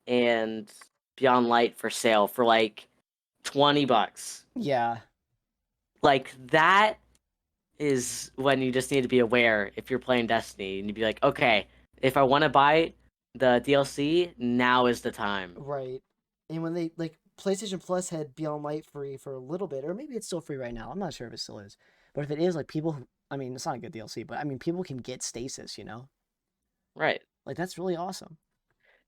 and Beyond Light for sale for like $20. Yeah, Like that is when you just need to be aware if you're playing Destiny and you'd be like, okay, if I want to buy the DLC, now is the time. right. And when they like PlayStation Plus had Beyond Light free for a little bit, or maybe it's still free right now. I'm not sure if it still is. But if it is, like people, I mean, it's not a good DLC, but I mean, people can get stasis, you know? Right. Like that's really awesome.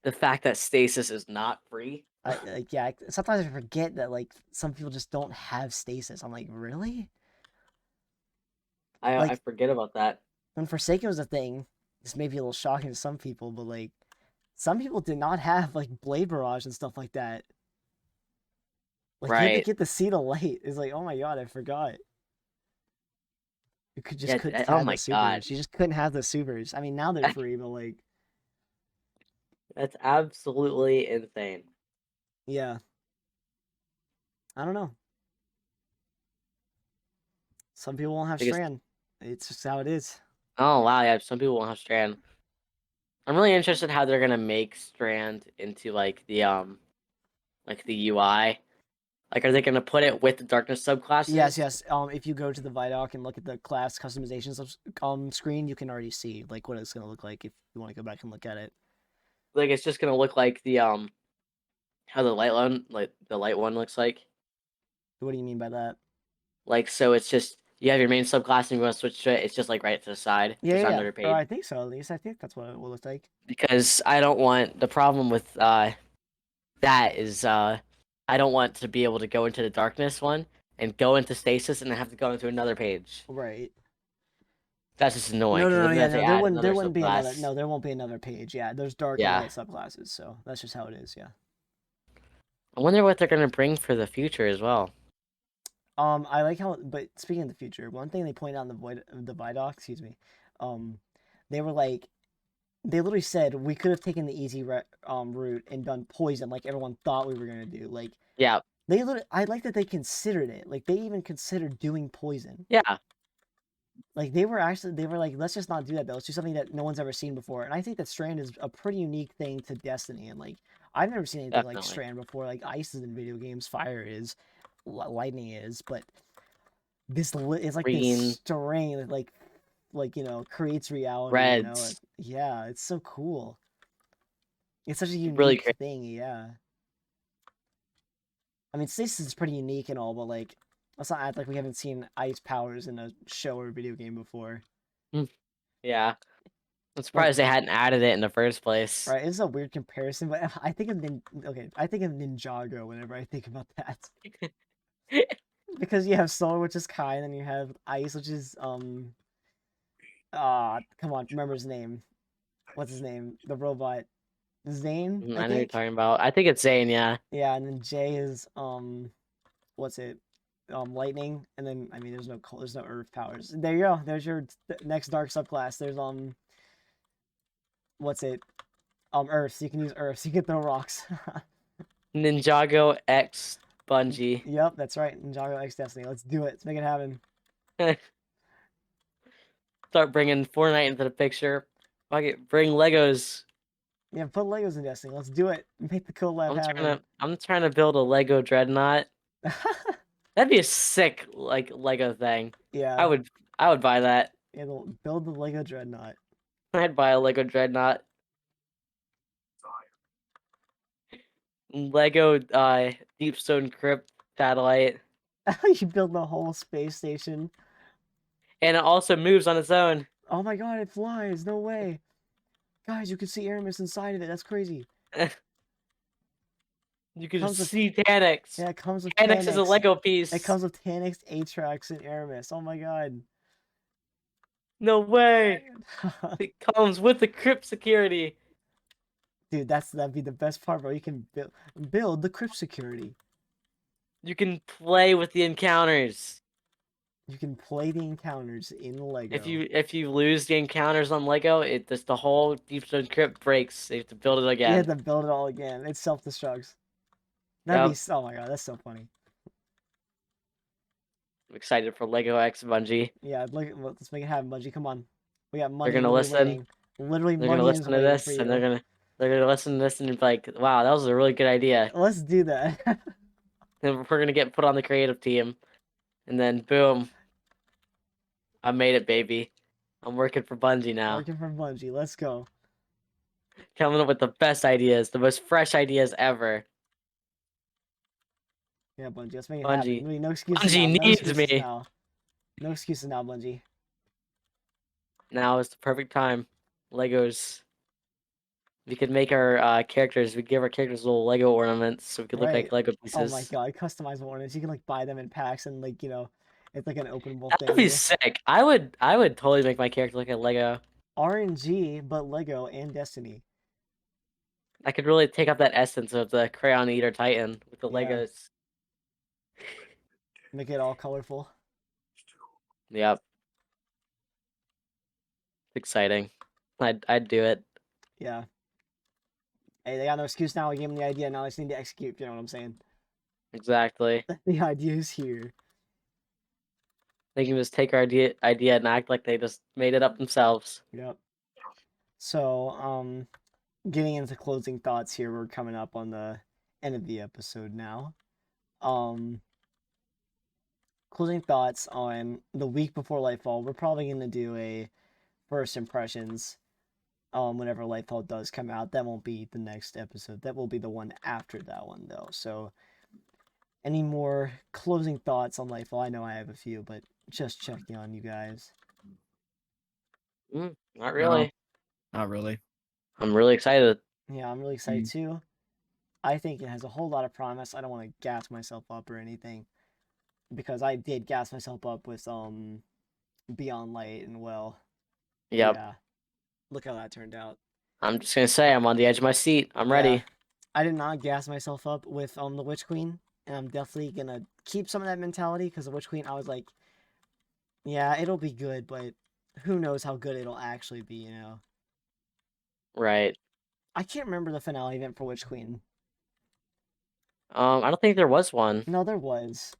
The fact that stasis is not free. I like yeah. Sometimes I forget that like some people just don't have stasis. I'm like, really? I Like forget about that. when Forsaken was a thing, this may be a little shocking to some people, but like some people did not have like Blade Barrage and stuff like that. Like you had to Right. get the Seed of Light. It's like, oh my god, I forgot. You could just Yeah. couldn't Oh have the my god. supers. You just couldn't have the supers. I mean, now they're free, but like, That's absolutely insane. yeah, I don't know. Some people won't have Because Strand. It's just how it is. oh wow, yeah, some people won't have Strand. I'm really interested how they're gonna make Strand into like the UI. Like, are they gonna put it with the darkness Yes, subclasses? yes. If you go to the Vidoc and look at the class customizations screen, you can already see like what it's gonna look like if you want to go back and look at it. Like, it's just gonna look like the how the light one looks like. What do you mean by that? Like, so it's just you have your main subclass and you want to switch to it. It's just like right to the side, Yeah, just yeah, on yeah. another Or page. I think so. At least I think that's what it will look like. Because I don't want the problem with that is I don't want to be able to go into the darkness one and go into stasis and then have to go into another page. Right. That's just annoying No, because no, no, then they yeah, have to no, add there another wouldn't be another. subclass. No, there won't be another page. Yeah, there's dark and Yeah. light subclasses, so that's just how it is. Yeah. I wonder what they're gonna bring for the future as well. I like how, but speaking of the future, one thing they point out in the Vidoc, excuse me, um, they were like, they literally said we could have taken the easy route and done poison like everyone thought we were gonna do. Like Yeah. they literally, I like that they considered it. Like they even considered doing poison. Yeah. Like they were like, let's just not do that though. Let's do something that no one's ever seen before. And I think that Strand is a pretty unique thing to Destiny. And like I've never seen anything like Definitely. Strand before. Like ice is in video games, fire is, lightning is, but it's like this Green, string that like creates reality. reds. Yeah, it's so cool. It's such a Really unique great. thing. Yeah. I mean, Stasis is pretty unique and all, but like, let's not act like we haven't seen ice powers in a show or video game before. Yeah. I'm Like, surprised they hadn't added it in the first place. right? It's a weird comparison, but I think of I think of Ninjago whenever I think about that. Because you have Solar, which is Kai, and then you have Ice, which is come on, remember his name. What's his name? The robot. Zane, I I know you're think. talking about. I think it's Zane, yeah. Yeah, and then J is what's it? Lightning, and then I mean there's no earth powers. There you go. There's your next dark subclass. There's what's it? Earth. So you can use earth. So you can throw rocks. Ninjago X Bungie. Yep, that's right. Ninjago X Destiny. Let's do it. Let's make it happen. Start bringing Fortnite into the picture. Fuck it, bring Legos. Yeah, put Legos in Destiny. Let's do it. Make the collab happen. I'm trying to build a Lego Dreadnought. That'd be a sick like Lego thing. Yeah. I would buy that. It'll build the Lego Dreadnought. I'd buy a Lego Dreadnought. Lego Deepstone Crypt satellite. You build the whole space station. And it also moves on its own. Oh my god, it flies. No way. Guys, you can see Aramis inside of it. That's crazy. You can Comes with see Tanix. Yeah, it comes with Tanix is a Tanix. Lego piece. It comes with Tanix, Atrax, and Aramis. Oh my god. No way. It comes with the crypt security. Dude, that'd be the best part, bro. You can build the crypt security. You can play with the encounters. You can play the encounters in Lego. If you lose the encounters on Lego, the whole Deepstone Crypt breaks. You have to build it You again. have to build it all again. It self-destructs. Oh my god, that's so funny. I'm excited for Lego X Bungie. Yeah, let's make it happen, Bungie. Come on. We got money They're gonna listen. waiting. Literally They're gonna money is listen to waiting for this, and you. they're gonna listen to this and be like, "Wow, that was a really good idea." Let's do that. And we're gonna get put on the creative team, and then boom, I made it, baby. I'm working for Bungie now. Working for Bungie. Let's go. Coming up with the best ideas, the most fresh ideas ever. Yeah, Bungie. Let's make it Bungie. happen. Really, no excuses Bungie now. No needs excuses me. now. No excuses now, Bungie. Now is the perfect time. Legos. We could make our characters. We give our characters little Lego ornaments, so we could look Right. like Lego Oh my pieces. god, customizable ornaments. You can like buy them in packs and like, it's like an openable That'd thing. be sick. I would totally make my character look like Lego. RNG, but Lego and Destiny. I could really take up that essence of the Crayon Eater Titan with the Yeah. Legos. Make it all colorful. Yep. It's exciting. I'd do it. Yeah. Hey, they got no excuse now. We gave them the idea. Now they just need to execute. You know what I'm saying? Exactly. The idea is here. They can just take our idea and act like they just made it up themselves. Yep. So, getting into closing thoughts here. We're coming up on the end of the episode now. Closing thoughts on the week before Lightfall. We're probably gonna do a first impressions. Whenever Lightfall does come out, that won't be the next episode. That will be the one after that one, though. So, any more closing thoughts on Lightfall? I know I have a few, but just checking on you guys. Not really. No, not really. I'm really excited. Yeah, I'm really excited too. I think it has a whole lot of promise. I don't want to gas myself up or anything, because I did gas myself up with Beyond Light and well, Yep. Yeah. Look how that turned out. I'm just gonna say I'm on the edge of my seat. I'm Yeah. ready. I did not gas myself up with the Witch Queen, and I'm definitely gonna keep some of that mentality because the Witch Queen, I was like, yeah, it'll be good, but who knows how good it'll actually be, you know? Right. I can't remember the finale event for Witch Queen. I don't think there was one. No, there was.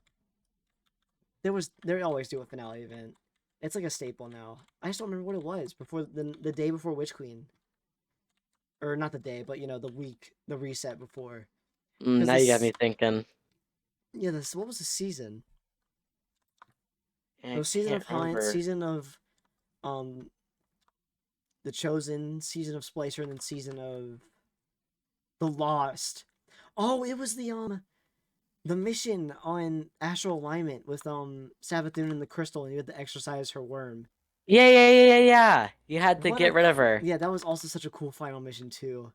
They always do a finale event. It's like a staple now. I just don't remember what it was before the day before Witch Queen. Or not the day, but you know, the week, the reset before. Because Now you got this, me thinking. yeah, this, what was the season? It I was season can't of Hunt, remember. season of um the Chosen, season of Splicer, and then season of the Lost. Oh, it was the mission on Astral Alignment with Savathun and the Crystal, and you had to exercise her worm. Yeah. You had to What get a rid of her. yeah, that was also such a cool final mission too.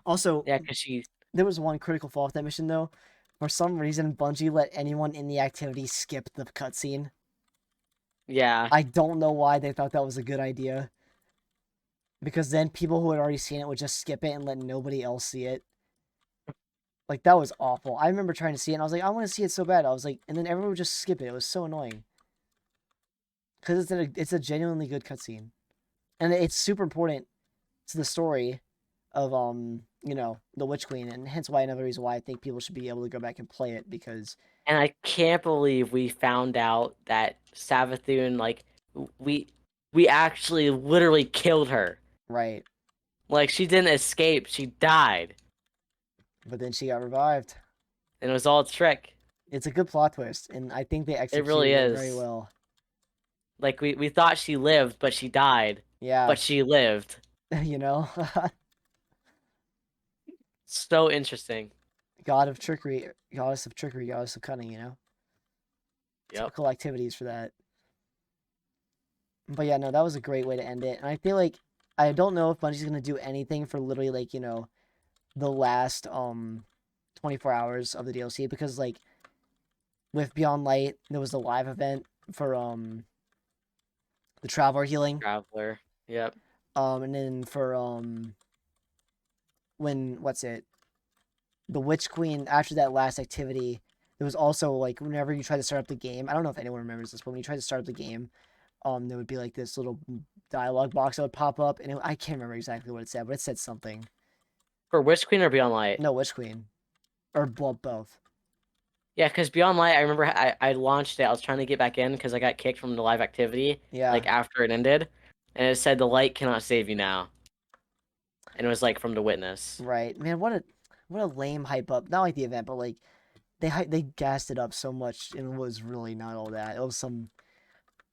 Also, Yeah, because she. there was one critical flaw with that mission though. For some reason, Bungie let anyone in the activity skip the cutscene. Yeah. I don't know why they thought that was a good idea. Because then people who had already seen it would just skip it and let nobody else see it. Like, that was awful. I remember trying to see it, and I was like, I want to see it so bad. I was like, and then everyone would just skip it. It was so annoying. Because it's a genuinely good cutscene. And it's super important to the story of, you know, the Witch Queen, and hence why another reason why I think people should be able to go back and play it, because, And I can't believe we found out that Savathun, like, we we actually literally killed her. right. Like, she didn't escape. She died. But then she got revived. And it was all a trick. It's a good plot twist, and I think they It really executed it very is. well. Like, we thought she lived, but she died. Yeah, But she lived. you know? So interesting. God of trickery, goddess of trickery, goddess of cunning, you know? Yep. Typical activities for that. But yeah, no, that was a great way to end it. And I feel like I don't know if Bungie's gonna do anything for literally like, you know, the last 24 hours of the DLC, because like with Beyond Light, there was a live event for the Traveler healing. Traveler. Yep. And then for when what's it? The Witch Queen, after that last activity, there was also like whenever you try to start up the game, I don't know if anyone remembers this, but when you try to start up the game, there would be like this little dialogue box that would pop up, and I can't remember exactly what it said, but it said something. For Witch Queen or Beyond Light? No, Witch Queen, or both. Yeah, because Beyond Light, I remember I launched it. I was trying to get back in because I got kicked from the live activity, Yeah, like after it ended, and it said the light cannot save you now, and it was like from the witness. right. Man, what a lame hype up. Not like the event, but like they gassed it up so much, and it was really not all that. It was some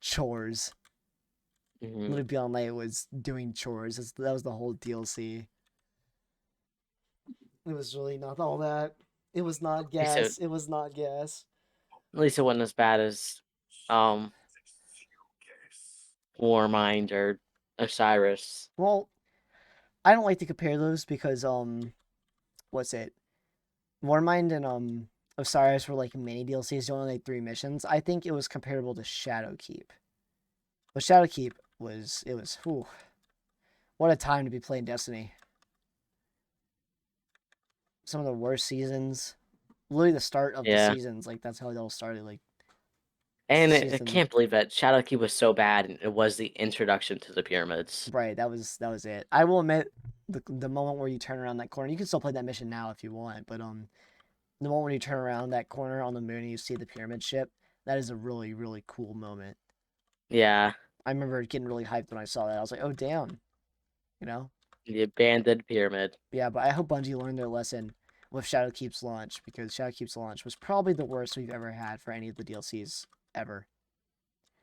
chores. Hmm. Literally, Beyond Light was doing chores. That was the whole DLC. It was really not all that. It was not At least it, gas. It was not gas. at least it wasn't as bad as um Warmind or Osiris. Well, I don't like to compare those because what's it? Warmind and Osiris were like mini DLCs, only like 3 missions. I think it was comparable to Shadowkeep. But Shadowkeep was whew, what a time to be playing Destiny. Some of the worst seasons. Literally the start of the Yeah, seasons, like that's how it all started. Like and I season can't believe that Shadowkeep was so bad, and it was the introduction to the pyramids. right, that was it. I will admit the moment where you turn around that corner, you can still play that mission now if you want, but the moment when you turn around that corner on the moon and you see the pyramid ship, that is a really, really cool moment. Yeah, I remember getting really hyped when I saw that. I was like, oh damn, you know? the abandoned pyramid. Yeah, but I hope Bungie learned their lesson with Shadowkeep's launch, because Shadowkeep's launch was probably the worst we've ever had for any of the DLCs ever.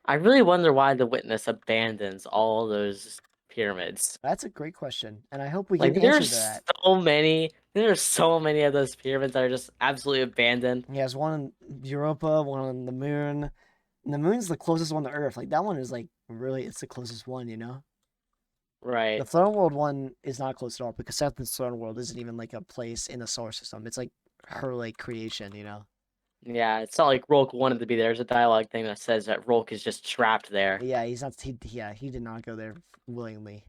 I really wonder why the witness abandons all those pyramids. That's a great question, and I hope we get Like an answer to that. there's so many of those pyramids that are just absolutely abandoned. He has one in Europa, one on the moon. And the moon's the closest one to Earth. Like that one is like really, it's the closest one, you know. The Right. Throne World one is not close at all, because Seth's Throne World isn't even like a place in the solar system. It's like her like creation, you know. Yeah, it's not like Rolk wanted to be there. There's a dialogue thing that says that Rolk is just trapped there. Yeah, he's not. He did not go there willingly.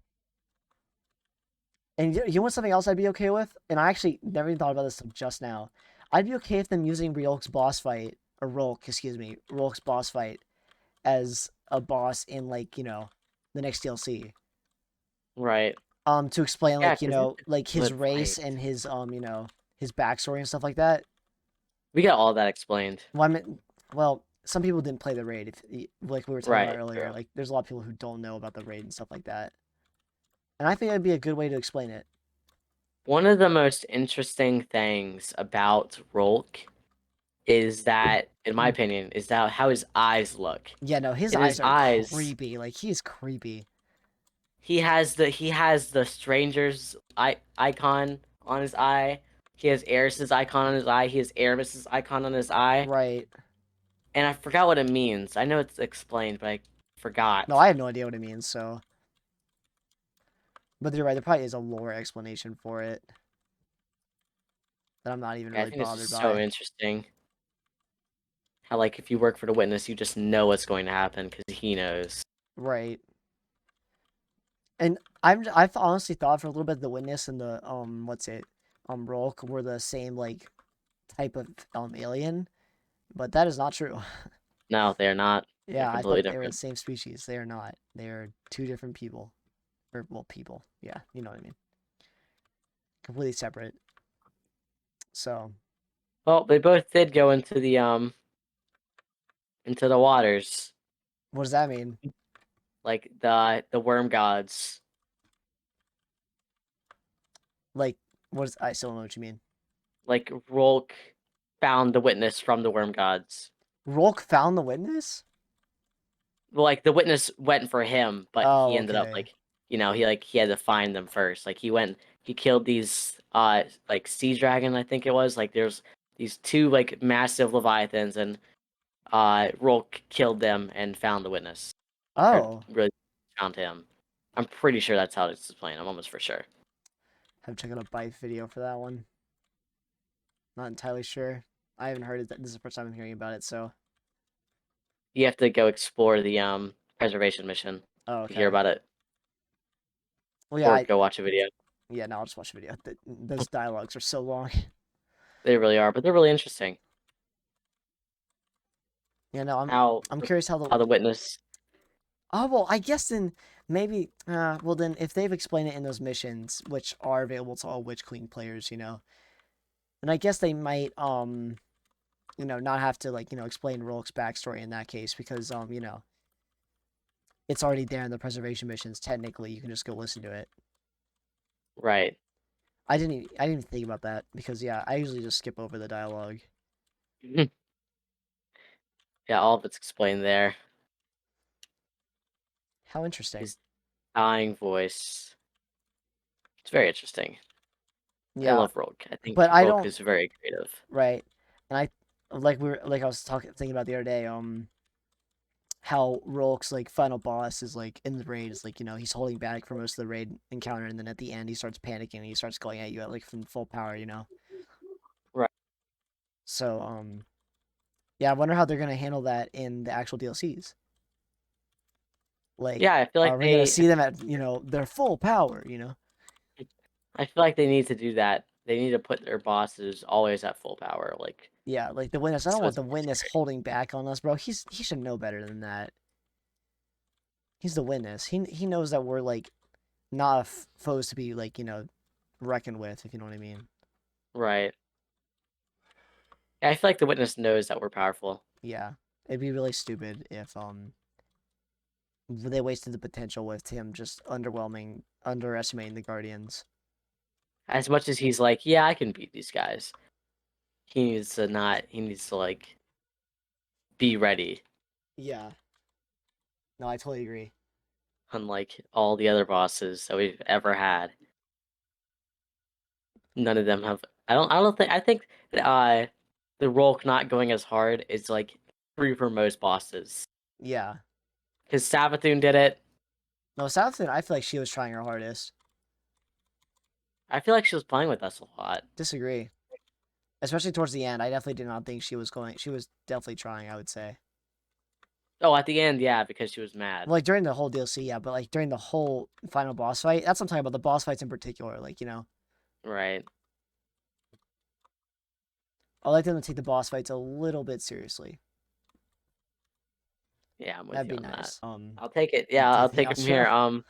And you know what's something else I'd be okay with? And I actually never even thought about this till just now. I'd be okay with them using Rolk's boss fight, or Rolk, excuse me, Rolk's boss fight as a boss in like, the next DLC. Right. To explain Yeah, like, because it's like a his good race fight. and his his backstory and stuff like that. We got all that explained. Well, I mean, well, some people didn't play the raid, like we were talking about Right. earlier. True. Like, there's a lot of people who don't know about the raid and stuff like that. And I think that'd be a good way to explain it. One of the most interesting things about Rolk is that, in my opinion, is that how his eyes look. Yeah, no, his In his eyes are eyes, creepy. Like, he's creepy. he has the stranger's icon on his eye. He has Eris's icon on his eye. He has Aramis's icon on his eye. Right. And I forgot what it means. I know it's explained, but I forgot. No, I have no idea what it means, so. But you're right, there probably is a lore explanation for it that I'm not even Yeah, I really think this is bothered so by. interesting. How like if you work for the witness, you just know what's going to happen because he knows. Right. And I've honestly thought for a little bit the witness and the what's it Rolk were the same like type of alien, but that is not true. No, they're not. They're Yeah, I completely thought they were the different. same species. They are not. They are two different people, or well, people. Yeah, you know what I mean. Completely separate. So Well, they both did go into the waters, what does that mean? like the worm gods. Like, I still don't know what you mean. Like Rolk found the witness from the worm gods. Rolk found the witness. Well, like the witness went for him, but Oh, he ended up okay. like he had to find them first. Like he killed these like sea dragon, I think it was. Like there's these two like massive leviathans, and Rolk killed them and found the witness. Or Oh, really found him. I'm pretty sure that's how it's playing. I'm almost for sure. have to check out a bite video for that one. Not entirely sure. I haven't heard it. This is the first time I'm hearing about it. So, You have to go explore the preservation mission oh, to hear okay. about it, Well, yeah, or go watch a video. yeah. No, I'll just watch the video. Those dialogues are so long. They really are, but they're really interesting. Yeah, no, How I'm curious how how the witness. Oh, well, I guess then maybe. Well, then if they've explained it in those missions, which are available to all Witch Queen players, then I guess they might not have to like explain Rolk's backstory in that case because it's already there in the preservation missions. Technically, you can just go listen to it. Right. I didn't even think about that because yeah, I usually just skip over the dialogue. Yeah, all of it's explained there. How interesting. His dying voice. It's very interesting. I Yeah, love Rogue. I think but I Rogue don't is very creative. right, and like I was thinking about the other day. How Rolk's like final boss is like in the raid is like he's holding back for most of the raid encounter and then at the end he starts panicking and he starts going at you at like from full power. Right. So yeah, I wonder how they're gonna handle that in the actual DLCs. Like, Yeah, I feel are like we gonna they see them at their full power? I feel like they need to do that. They need to put their bosses always at full power, like Yeah, like the witness. I don't so want it's the witness scary. holding back on us, bro. He should know better than that. He's the witness. He knows that we're like not foes to be like reckoned with, if you know what I mean. Right. Yeah, I feel like the witness knows that we're powerful. Yeah, it'd be really stupid if they wasted the potential with him just underestimating the Guardians. As much as he's like, yeah, I can beat these guys. He needs to like be ready, Yeah. No, I totally agree. unlike all the other bosses that we've ever had. None of them have. I don't think. I think the Rolk not going as hard is like true for most bosses. Yeah. Because Savathun did it. No, Southland, I feel like she was trying her hardest. I feel like she was playing with us a lot. Disagree. especially towards the end. I definitely did not think she was going. She was definitely trying, I would say. Oh, at the end, yeah, because she was mad. Like during the whole DLC, yeah, but like during the whole final boss fight, that's what I'm talking about. The boss fights in particular, like Right. I like them to take the boss fights a little bit seriously. Yeah, I'm with That'd you be on nice. that. I'll take it. Yeah, I'll take the take it from here. outro.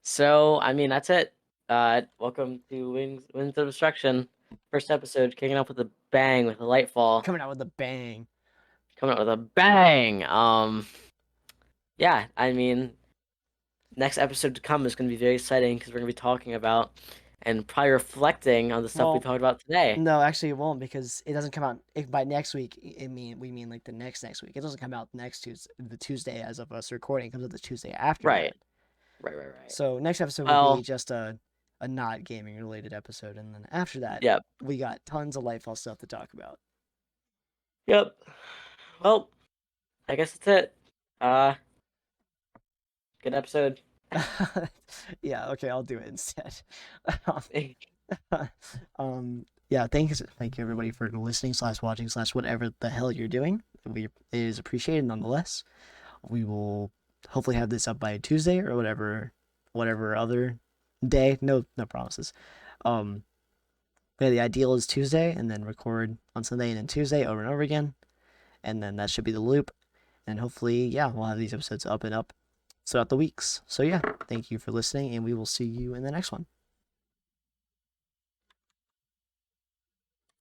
So I mean that's it. Welcome to Winds of Destruction. First episode, kicking off with a bang with a Lightfall. Coming out with a bang. Coming out with a bang. Yeah, I mean, next episode to come is going to be very exciting because we're going to be talking about and probably reflecting on the stuff we Well, talked about today. No, actually, it won't because it doesn't come out by next week. We mean like the next week. It doesn't come out next Tuesday, the Tuesday as of us recording. It comes out the Tuesday after Right. that. Right. So next episode will Well, be just a not gaming related episode, and then after that, yep. we got tons of Lightfall stuff to talk about. Yep. Well, I guess that's it. Good episode. Yeah, okay, I'll do it instead. Yeah, thank you everybody for listening / watching / whatever the hell you're doing. It is appreciated nonetheless. We will hopefully have this up by Tuesday or whatever other day. No promises. But yeah, the ideal is Tuesday and then record on Sunday and then Tuesday over and over again. And then that should be the loop. And hopefully, yeah, we'll have these episodes up and up throughout the weeks. So yeah, thank you for listening and we will see you in the next one.